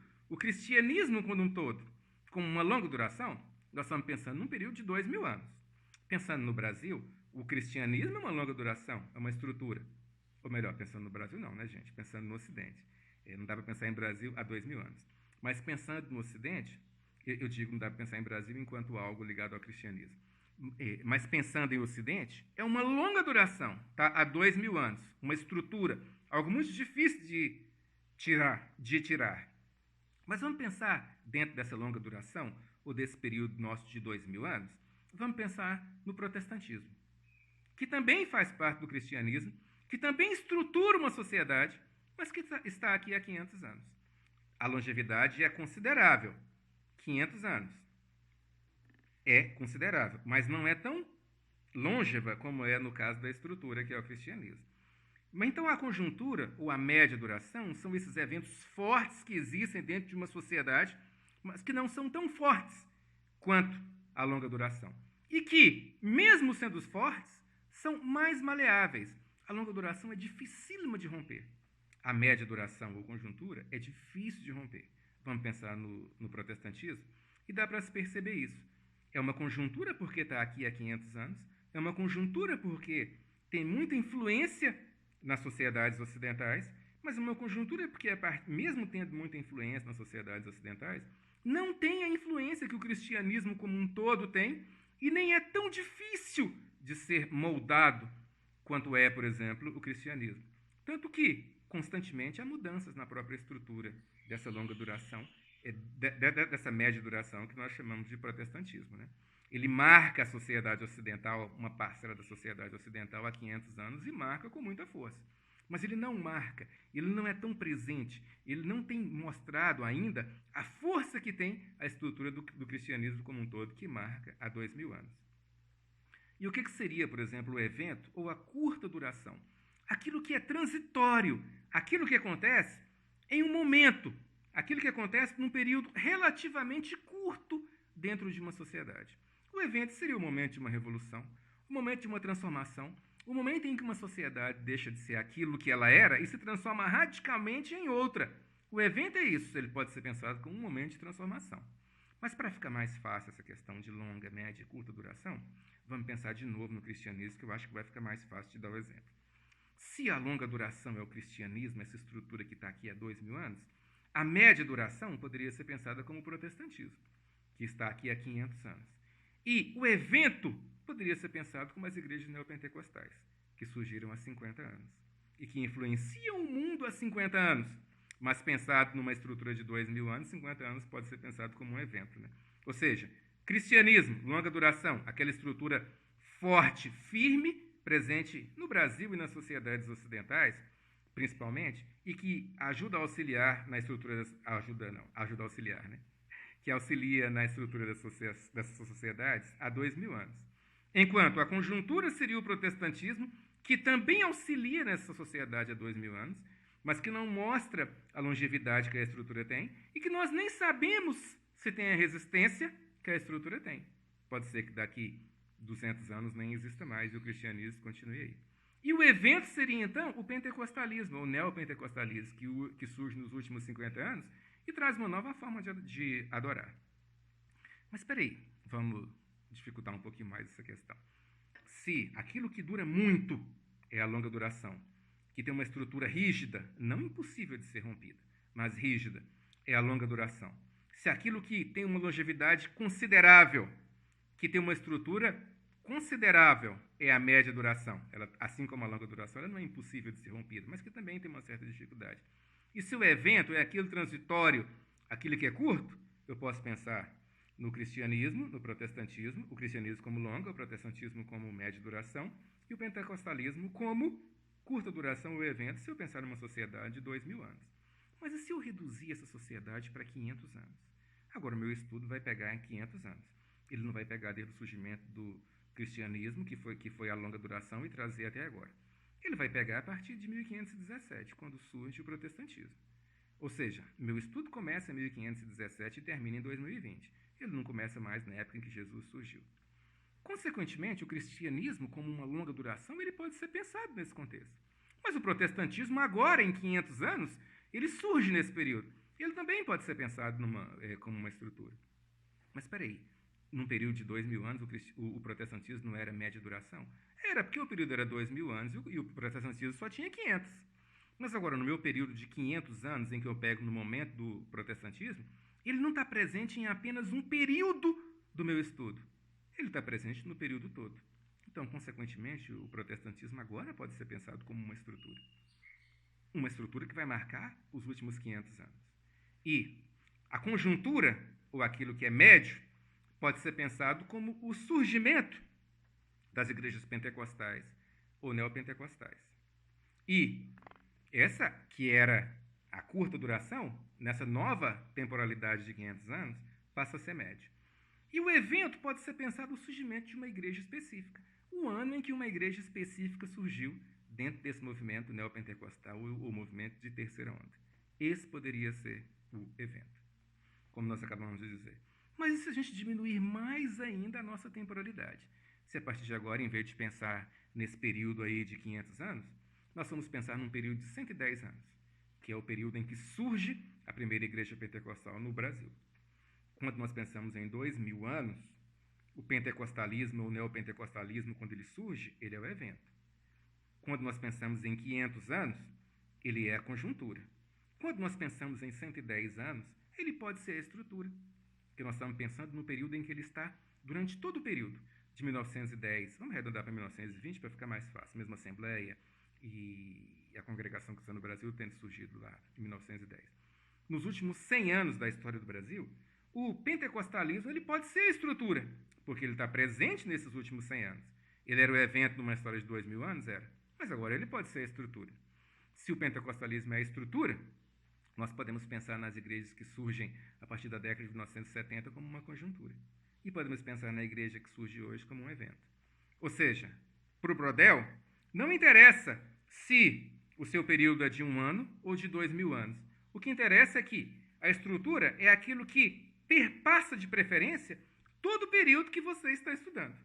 como uma longa duração, nós estamos pensando num período de 2000 anos. Pensando no Brasil, o cristianismo é uma longa duração, é uma estrutura. Ou melhor, pensando no Brasil não, né, gente? Pensando no Ocidente. Não dá para pensar em Brasil há 2000 anos. Mas pensando no Ocidente, eu digo não dá para pensar em Brasil enquanto algo ligado ao cristianismo. Mas pensando em Ocidente, é uma longa duração, tá? Há 2000 anos. Uma estrutura, algo muito difícil de tirar. Mas vamos pensar dentro dessa longa duração, ou desse período nosso de 2000 anos, vamos pensar no protestantismo, que também faz parte do cristianismo, que também estrutura uma sociedade, mas que está aqui há 500 anos. A longevidade é considerável. 500 anos. É considerável, mas não é tão longeva como é no caso da estrutura, que é o cristianismo. Então, a conjuntura ou a média duração são esses eventos fortes que existem dentro de uma sociedade, mas que não são tão fortes quanto a longa duração. E que, mesmo sendo fortes, são mais maleáveis. A longa duração é dificílima de romper. A média duração ou conjuntura é difícil de romper. Vamos pensar no protestantismo e dá para se perceber isso. É uma conjuntura porque está aqui há 500 anos, é uma conjuntura porque tem muita influência nas sociedades ocidentais, mas uma conjuntura porque, mesmo tendo muita influência nas sociedades ocidentais, não tem a influência que o cristianismo como um todo tem e nem é tão difícil de ser moldado quanto é, por exemplo, o cristianismo. Tanto que, constantemente, há mudanças na própria estrutura dessa longa duração, dessa média duração que nós chamamos de protestantismo, né? Ele marca a sociedade ocidental, uma parcela da sociedade ocidental há 500 anos, e marca com muita força. Mas ele não marca, ele não é tão presente, ele não tem mostrado ainda a força que tem a estrutura do cristianismo como um todo, que marca há 2000 anos. E o que seria, por exemplo, o evento ou a curta duração? Aquilo que é transitório, aquilo que acontece em um momento, aquilo que acontece num período relativamente curto dentro de uma sociedade. O evento seria o momento de uma revolução, o momento de uma transformação, o momento em que uma sociedade deixa de ser aquilo que ela era e se transforma radicalmente em outra. O evento é isso, ele pode ser pensado como um momento de transformação. Mas para ficar mais fácil essa questão de longa, média e curta duração, vamos pensar de novo no cristianismo, que eu acho que vai ficar mais fácil de dar o exemplo. Se a longa duração é o cristianismo, essa estrutura que está aqui há 2000 anos, a média duração poderia ser pensada como o protestantismo, que está aqui há 500 anos. E o evento poderia ser pensado como as igrejas neopentecostais, que surgiram há 50 anos e que influenciam o mundo há 50 anos. Mas pensado numa estrutura de 2000 anos, 50 anos pode ser pensado como um evento, né? Ou seja, cristianismo, longa duração, aquela estrutura forte, firme, presente no Brasil e nas sociedades ocidentais, principalmente, e que ajuda a auxiliar na estrutura ajuda a auxiliar, né? Que auxilia na estrutura dessas sociedades há 2000 anos. Enquanto a conjuntura seria o protestantismo, que também auxilia nessa sociedade há 2000 anos, mas que não mostra a longevidade que a estrutura tem e que nós nem sabemos se tem a resistência que a estrutura tem. Pode ser que daqui 200 anos nem exista mais e o cristianismo continue aí. E o evento seria, então, o pentecostalismo, ou neopentecostalismo, que surge nos últimos 50 anos e traz uma nova forma de adorar. Mas espera aí, vamos dificultar um pouquinho mais essa questão. Se aquilo que dura muito é a longa duração, que tem uma estrutura rígida, não impossível de ser rompida, mas rígida, é a longa duração. Se aquilo que tem uma longevidade considerável, que tem uma estrutura considerável, é a média duração, ela, assim como a longa duração, ela não é impossível de ser rompida, mas que também tem uma certa dificuldade. E se o evento é aquilo transitório, aquilo que é curto, eu posso pensar no cristianismo, no protestantismo, o cristianismo como longa, o protestantismo como média duração, e o pentecostalismo como curta duração ou evento, se eu pensar numa sociedade de 2000 anos. Mas e se eu reduzir essa sociedade para 500 anos? Agora, o meu estudo vai pegar em 500 anos. Ele não vai pegar desde o surgimento do cristianismo, que foi a longa duração, e trazer até agora. Ele vai pegar a partir de 1517, quando surge o protestantismo. Ou seja, meu estudo começa em 1517 e termina em 2020. Ele não começa mais na época em que Jesus surgiu. Consequentemente, o cristianismo, como uma longa duração, ele pode ser pensado nesse contexto. Mas o protestantismo, agora em 500 anos, ele surge nesse período. Ele também pode ser pensado como uma estrutura. Mas espera aí, num período de 2000 anos, o protestantismo não era média duração? Era, porque o período era 2000 anos e o protestantismo só tinha 500. Mas agora, no meu período de 500 anos, em que eu pego no momento do protestantismo, ele não está presente em apenas um período do meu estudo. Ele está presente no período todo. Então, consequentemente, o protestantismo agora pode ser pensado como uma estrutura. Uma estrutura que vai marcar os últimos 500 anos. E a conjuntura, ou aquilo que é médio, pode ser pensado como o surgimento das igrejas pentecostais ou neopentecostais. E essa, que era a curta duração, nessa nova temporalidade de 500 anos, passa a ser média. E o evento pode ser pensado o surgimento de uma igreja específica. O ano em que uma igreja específica surgiu dentro desse movimento neopentecostal, o movimento de terceira onda. Esse poderia ser o evento, como nós acabamos de dizer. Mas e se a gente diminuir mais ainda a nossa temporalidade? Se a partir de agora, em vez de pensar nesse período aí de 500 anos, nós vamos pensar num período de 110 anos, que é o período em que surge a primeira igreja pentecostal no Brasil. Quando nós pensamos em 2000 anos, o pentecostalismo ou o neopentecostalismo, quando ele surge, ele é o evento. Quando nós pensamos em 500 anos, ele é a conjuntura. Quando nós pensamos em 110 anos, ele pode ser a estrutura, porque nós estamos pensando no período em que ele está durante todo o período, de 1910, vamos arredondar para 1920 para ficar mais fácil, mesmo a Assembleia e a Congregação Cristã no Brasil tendo surgido lá em 1910. Nos últimos 100 anos da história do Brasil, o pentecostalismo ele pode ser a estrutura, porque ele está presente nesses últimos 100 anos. Ele era o evento numa história de 2000 anos? Era. Mas agora ele pode ser a estrutura. Se o pentecostalismo é a estrutura, nós podemos pensar nas igrejas que surgem a partir da década de 1970 como uma conjuntura. E podemos pensar na igreja que surge hoje como um evento. Ou seja, para o Brodel, não interessa se o seu período é de 1 ano ou de 2000 anos. O que interessa é que a estrutura é aquilo que perpassa de preferência todo o período que você está estudando.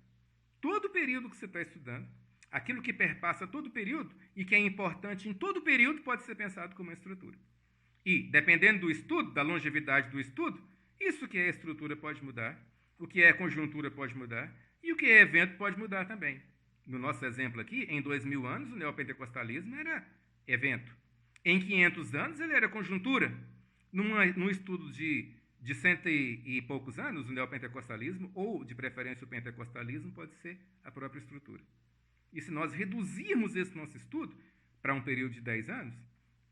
Todo o período que você está estudando, aquilo que perpassa todo o período e que é importante em todo o período pode ser pensado como uma estrutura. E, dependendo do estudo, da longevidade do estudo, isso que é estrutura pode mudar, o que é conjuntura pode mudar e o que é evento pode mudar também. No nosso exemplo aqui, em 2000 anos, o neopentecostalismo era evento. Em 500 anos, ele era conjuntura. Num estudo de 100 e poucos anos, o neopentecostalismo, ou, de preferência, o pentecostalismo, pode ser a própria estrutura. E se nós reduzirmos esse nosso estudo para um período de 10 anos,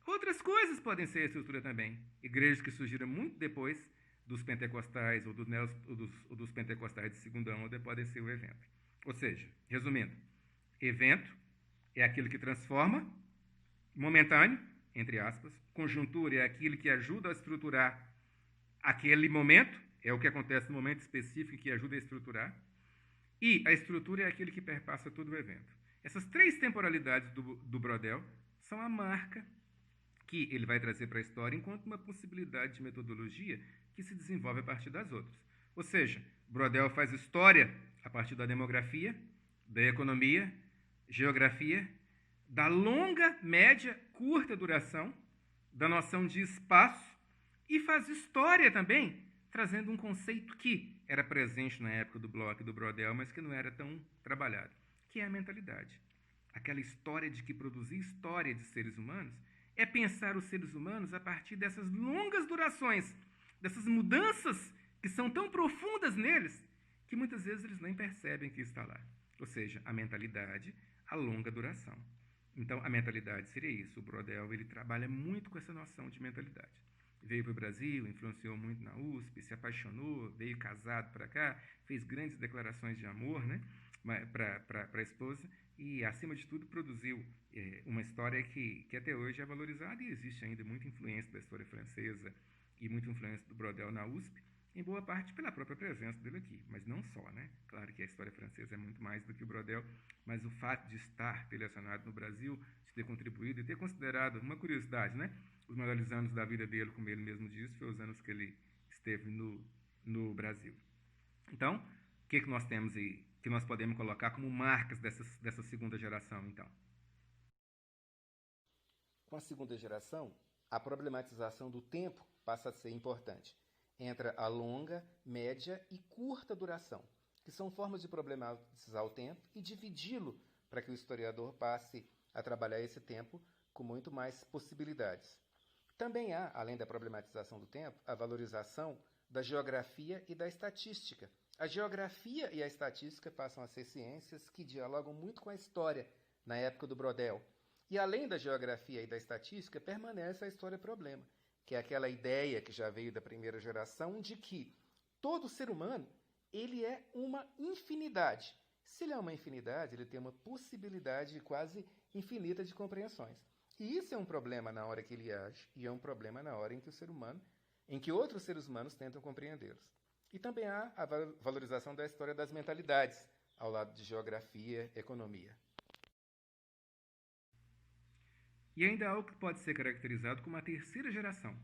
outras coisas podem ser a estrutura também. Igrejas que surgiram muito depois dos pentecostais ou dos pentecostais de segunda onda podem ser o evento. Ou seja, resumindo, evento é aquilo que transforma, momentâneo, entre aspas, conjuntura é aquilo que ajuda a estruturar aquele momento, é o que acontece no momento específico que ajuda a estruturar, e a estrutura é aquilo que perpassa todo o evento. Essas 3 temporalidades do Brodel são a marca que ele vai trazer para a história enquanto uma possibilidade de metodologia que se desenvolve a partir das outras. Ou seja, Brodel faz história a partir da demografia, da economia, geografia, da longa, média, curta duração, da noção de espaço e faz história também, trazendo um conceito que era presente na época do Bloch e do Brodel, mas que não era tão trabalhado, que é a mentalidade. Aquela história de que produzir história de seres humanos é pensar os seres humanos a partir dessas longas durações, dessas mudanças que são tão profundas neles, que muitas vezes eles nem percebem que está lá. Ou seja, a mentalidade, a longa duração. Então, a mentalidade seria isso. O Brodel ele trabalha muito com essa noção de mentalidade. Veio para o Brasil, influenciou muito na USP, se apaixonou, veio casado para cá, fez grandes declarações de amor, né, para a esposa e, acima de tudo, produziu uma história que até hoje é valorizada e existe ainda muita influência da história francesa e muita influência do Brodel na USP, em boa parte pela própria presença dele aqui, mas não só, né? Claro que a história francesa é muito mais do que o Brodel, mas o fato de estar relacionado no Brasil, de ter contribuído e ter considerado, uma curiosidade, né? os melhores anos da vida dele, como ele mesmo disse, foi os anos que ele esteve no Brasil. Então, o que nós temos aí, que nós podemos colocar como marcas dessa segunda geração, então? Com a segunda geração, a problematização do tempo passa a ser importante. Entra a longa, média e curta duração, que são formas de problematizar o tempo e dividi-lo para que o historiador passe a trabalhar esse tempo com muito mais possibilidades. Também há, além da problematização do tempo, a valorização da geografia e da estatística. A geografia e a estatística passam a ser ciências que dialogam muito com a história na época do Brodel. E além da geografia e da estatística, permanece a história-problema, que é aquela ideia que já veio da primeira geração de que todo ser humano ele é uma infinidade. Se ele é uma infinidade, ele tem uma possibilidade quase infinita de compreensões. E isso é um problema na hora que ele age, e é um problema na hora em que outros seres humanos tentam compreendê-los. E também há a valorização da história das mentalidades, ao lado de geografia e economia. E ainda há algo que pode ser caracterizado como a terceira geração,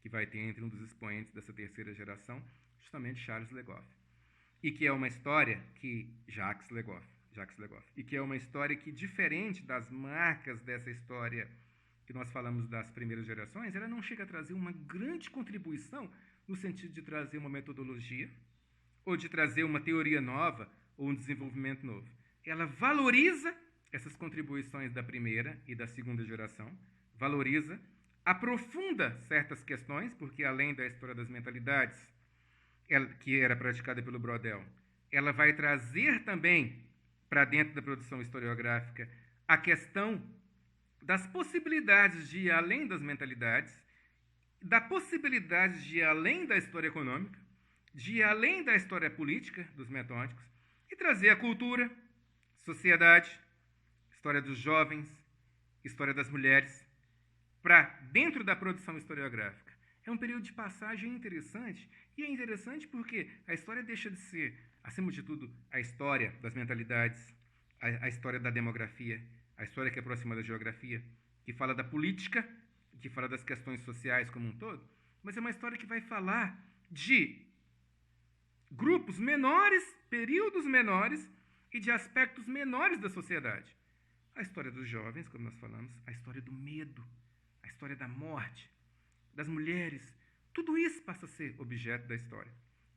que vai ter entre um dos expoentes dessa terceira geração, justamente Charles Le Goff. E que é uma história que... Jacques Le Goff. E que é uma história que, diferente das marcas dessa história que nós falamos das primeiras gerações, ela não chega a trazer uma grande contribuição no sentido de trazer uma metodologia, ou de trazer uma teoria nova, ou um desenvolvimento novo. Ela valoriza essas contribuições da primeira e da segunda geração, valoriza, aprofunda certas questões, porque além da história das mentalidades, que era praticada pelo Brodel, ela vai trazer também para dentro da produção historiográfica a questão das possibilidades de ir além das mentalidades, da possibilidade de ir além da história econômica, de ir além da história política dos metódicos e trazer a cultura, sociedade, história dos jovens, história das mulheres, para dentro da produção historiográfica. É um período de passagem interessante, e é interessante porque a história deixa de ser, acima de tudo, a história das mentalidades, a história da demografia, a história que aproxima da geografia, que fala da política, que fala das questões sociais como um todo, mas é uma história que vai falar de grupos menores, períodos menores e de aspectos menores da sociedade. A história dos jovens, como nós falamos, a história do medo, a história da morte, das mulheres, tudo isso passa a ser objeto da história.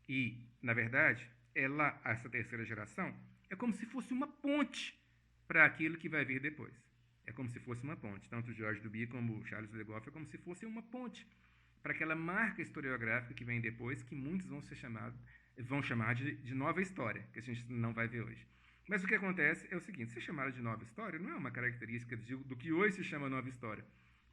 E, na verdade, essa terceira geração é como se fosse uma ponte para aquilo que vai vir depois. É como se fosse uma ponte. Tanto Georges Duby como Charles Le Goff é como se fosse uma ponte para aquela marca historiográfica que vem depois, que muitos vão chamar de nova história, que a gente não vai ver hoje. Mas o que acontece é o seguinte, ser chamada de nova história não é uma característica do que hoje se chama nova história.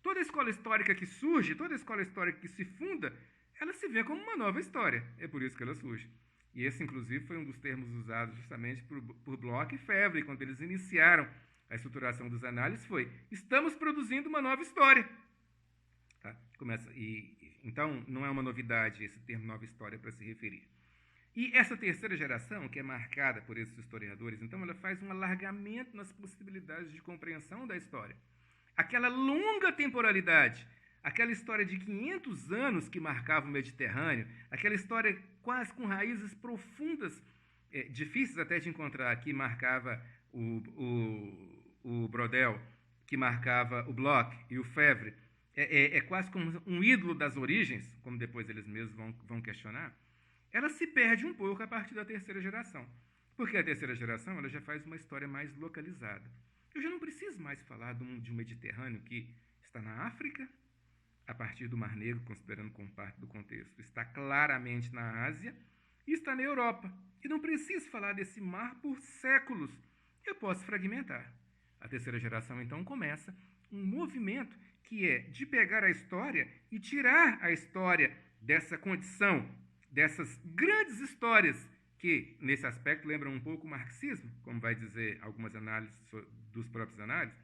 Toda escola histórica que surge, toda escola histórica que se funda, ela se vê como uma nova história. É por isso que ela surge. E esse, inclusive, foi um dos termos usados justamente por Bloch e Febvre, quando eles iniciaram a estruturação dos análises, foi: estamos produzindo uma nova história. Tá? Então, não é uma novidade esse termo nova história para se referir. E essa terceira geração, que é marcada por esses historiadores, então ela faz um alargamento nas possibilidades de compreensão da história. Aquela longa temporalidade, aquela história de 500 anos que marcava o Mediterrâneo, aquela história quase com raízes profundas, difíceis até de encontrar, que marcava o Brodel, que marcava o Bloch e o Febvre, é quase como um ídolo das origens, como depois eles mesmos vão questionar, ela se perde um pouco a partir da terceira geração. Porque a terceira geração ela já faz uma história mais localizada. Eu já não preciso mais falar de um Mediterrâneo que está na África, a partir do Mar Negro, considerando como parte do contexto, está claramente na Ásia e está na Europa. E não preciso falar desse mar por séculos. Eu posso fragmentar. A terceira geração, então, começa um movimento que é de pegar a história e tirar a história dessa condição, dessas grandes histórias que, nesse aspecto, lembram um pouco o marxismo, como vai dizer algumas análises dos próprios análises,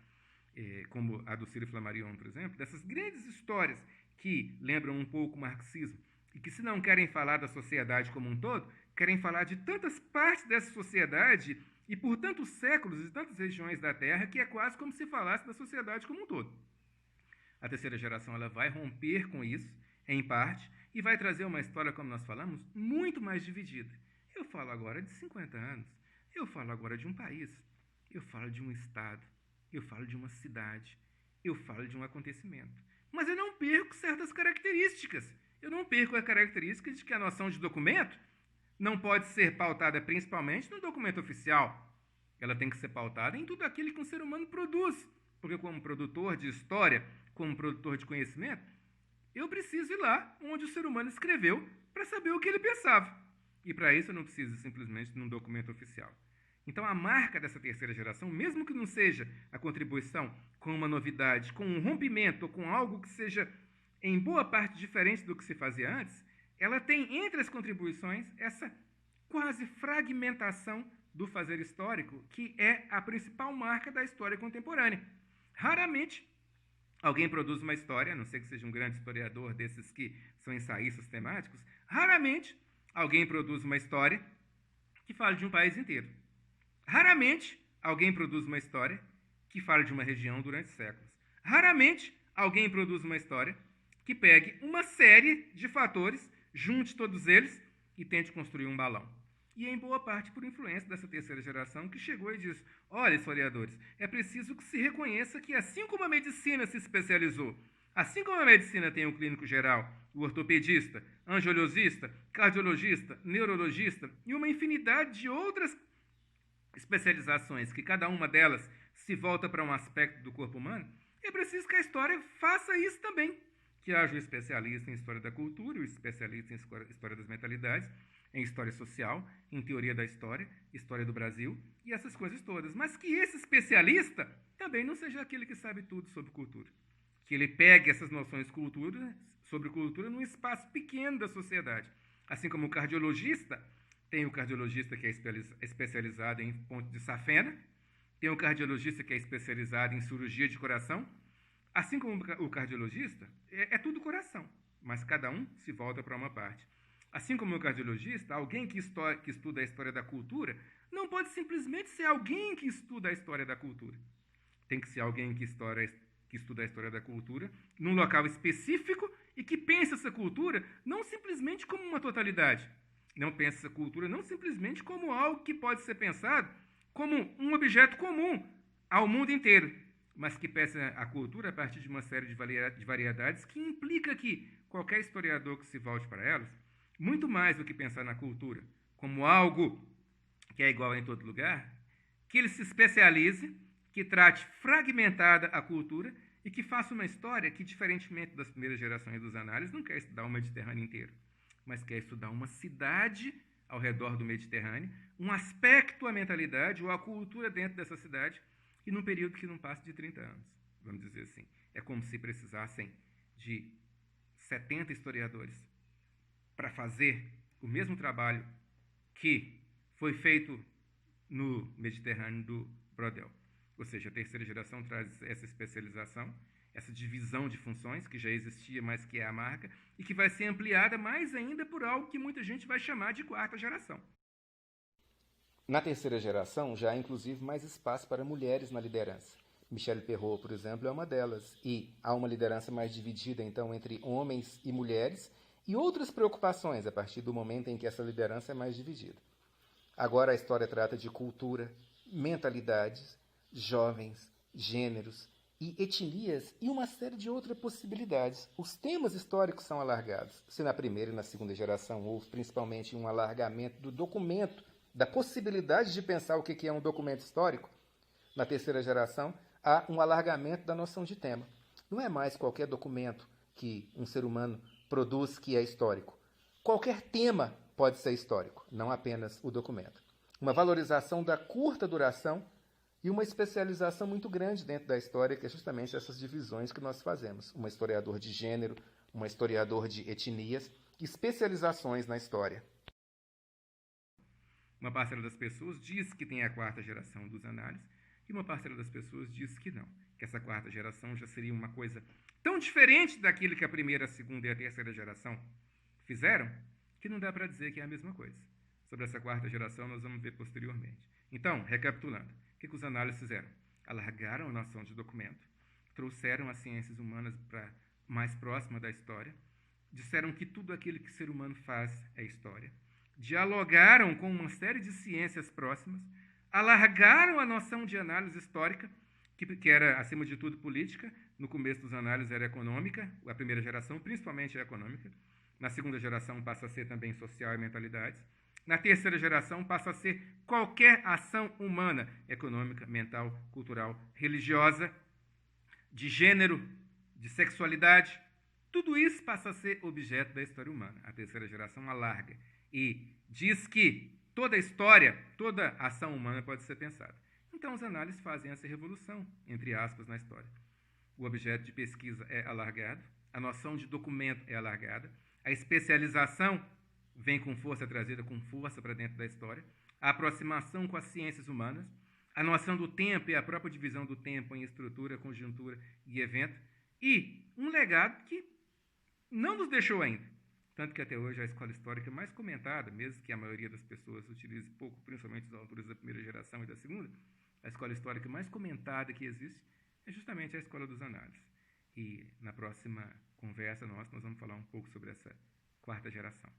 como a do Ciro Flammarion, por exemplo, dessas grandes histórias que lembram um pouco o marxismo e que, se não querem falar da sociedade como um todo, querem falar de tantas partes dessa sociedade e por tantos séculos e tantas regiões da Terra que é quase como se falasse da sociedade como um todo. A terceira geração ela vai romper com isso, em parte, e vai trazer uma história, como nós falamos, muito mais dividida. Eu falo agora de 50 anos, eu falo agora de um país, eu falo de um estado, eu falo de uma cidade, eu falo de um acontecimento. Mas eu não perco certas características. Eu não perco a característica de que a noção de documento não pode ser pautada principalmente no documento oficial. Ela tem que ser pautada em tudo aquilo que um ser humano produz. Porque como produtor de história, como produtor de conhecimento, eu preciso ir lá onde o ser humano escreveu para saber o que ele pensava. E para isso eu não preciso simplesmente de um documento oficial. Então a marca dessa terceira geração, mesmo que não seja a contribuição com uma novidade, com um rompimento ou com algo que seja em boa parte diferente do que se fazia antes, ela tem entre as contribuições essa quase fragmentação do fazer histórico, que é a principal marca da história contemporânea. Raramente alguém produz uma história, a não ser que seja um grande historiador desses que são ensaístas temáticos, raramente alguém produz uma história que fale de um país inteiro. Raramente alguém produz uma história que fale de uma região durante séculos. Raramente alguém produz uma história que pegue uma série de fatores, junte todos eles e tente construir um balão. E em boa parte por influência dessa terceira geração que chegou e disse: olha, historiadores, é preciso que se reconheça que assim como a medicina se especializou, assim como a medicina tem o clínico geral, o ortopedista, angiologista, cardiologista, neurologista e uma infinidade de outras especializações, que cada uma delas se volta para um aspecto do corpo humano, é preciso que a história faça isso também. Que haja o especialista em história da cultura, o especialista em história das mentalidades, em história social, em teoria da história, história do Brasil e essas coisas todas. Mas que esse especialista também não seja aquele que sabe tudo sobre cultura. Que ele pegue essas noções sobre cultura num espaço pequeno da sociedade. Assim como o cardiologista, tem o cardiologista que é especializado em ponto de safena, tem o cardiologista que é especializado em cirurgia de coração. Assim como o cardiologista, é tudo coração, mas cada um se volta para uma parte. Assim como o cardiologista, alguém que estuda a história da cultura não pode simplesmente ser alguém que estuda a história da cultura. Tem que ser alguém que estuda a história da cultura num local específico e que pensa essa cultura não simplesmente como uma totalidade. Não pensa essa cultura não simplesmente como algo que pode ser pensado como um objeto comum ao mundo inteiro, mas que pensa a cultura a partir de uma série de variedades que implica que qualquer historiador que se volte para elas, muito mais do que pensar na cultura como algo que é igual em todo lugar, que ele se especialize, que trate fragmentada a cultura e que faça uma história que, diferentemente das primeiras gerações dos análises, não quer estudar o Mediterrâneo inteiro, mas quer estudar uma cidade ao redor do Mediterrâneo, um aspecto, a mentalidade ou a cultura dentro dessa cidade, e num período que não passa de 30 anos, vamos dizer assim. É como se precisassem de 70 historiadores para fazer o mesmo trabalho que foi feito no Mediterrâneo do Brodel. Ou seja, a terceira geração traz essa especialização, essa divisão de funções que já existia, mas que é a marca, e que vai ser ampliada mais ainda por algo que muita gente vai chamar de quarta geração. Na terceira geração, já há inclusive mais espaço para mulheres na liderança. Michelle Perrot, por exemplo, é uma delas. E há uma liderança mais dividida, então, entre homens e mulheres e outras preocupações a partir do momento em que essa liderança é mais dividida. Agora a história trata de cultura, mentalidades, jovens, gêneros e etnias e uma série de outras possibilidades. Os temas históricos são alargados. Se na primeira e na segunda geração houve principalmente um alargamento do documento, da possibilidade de pensar o que é um documento histórico, na terceira geração há um alargamento da noção de tema. Não é mais qualquer documento que um ser humano produz que é histórico. Qualquer tema pode ser histórico, não apenas o documento. Uma valorização da curta duração e uma especialização muito grande dentro da história, que é justamente essas divisões que nós fazemos. Um historiador de gênero, um historiador de etnias, especializações na história. Uma parcela das pessoas diz que tem a quarta geração dos análises e uma parcela das pessoas diz que não, que essa quarta geração já seria uma coisa tão diferente daquilo que a primeira, a segunda e a terceira geração fizeram, que não dá para dizer que é a mesma coisa. Sobre essa quarta geração nós vamos ver posteriormente. Então, recapitulando, o que os análises fizeram? Alargaram a noção de documento, trouxeram as ciências humanas para mais próxima da história, disseram que tudo aquilo que o ser humano faz é história, dialogaram com uma série de ciências próximas, alargaram a noção de análise histórica, que era, acima de tudo, política. No começo dos análises era econômica, a primeira geração, principalmente a econômica. Na segunda geração passa a ser também social e mentalidades. Na terceira geração passa a ser qualquer ação humana, econômica, mental, cultural, religiosa, de gênero, de sexualidade. Tudo isso passa a ser objeto da história humana. A terceira geração alarga e diz que toda história, toda ação humana pode ser pensada. Então, os análises fazem essa revolução, entre aspas, na história. O objeto de pesquisa é alargado, a noção de documento é alargada, a especialização vem com força, trazida com força para dentro da história, a aproximação com as ciências humanas, a noção do tempo e a própria divisão do tempo em estrutura, conjuntura e evento, e um legado que não nos deixou ainda. Tanto que até hoje a escola histórica mais comentada, mesmo que a maioria das pessoas utilize pouco, principalmente os autores da primeira geração e da segunda, a escola histórica mais comentada que existe é justamente a escola dos análises. E na próxima conversa nós vamos falar um pouco sobre essa quarta geração.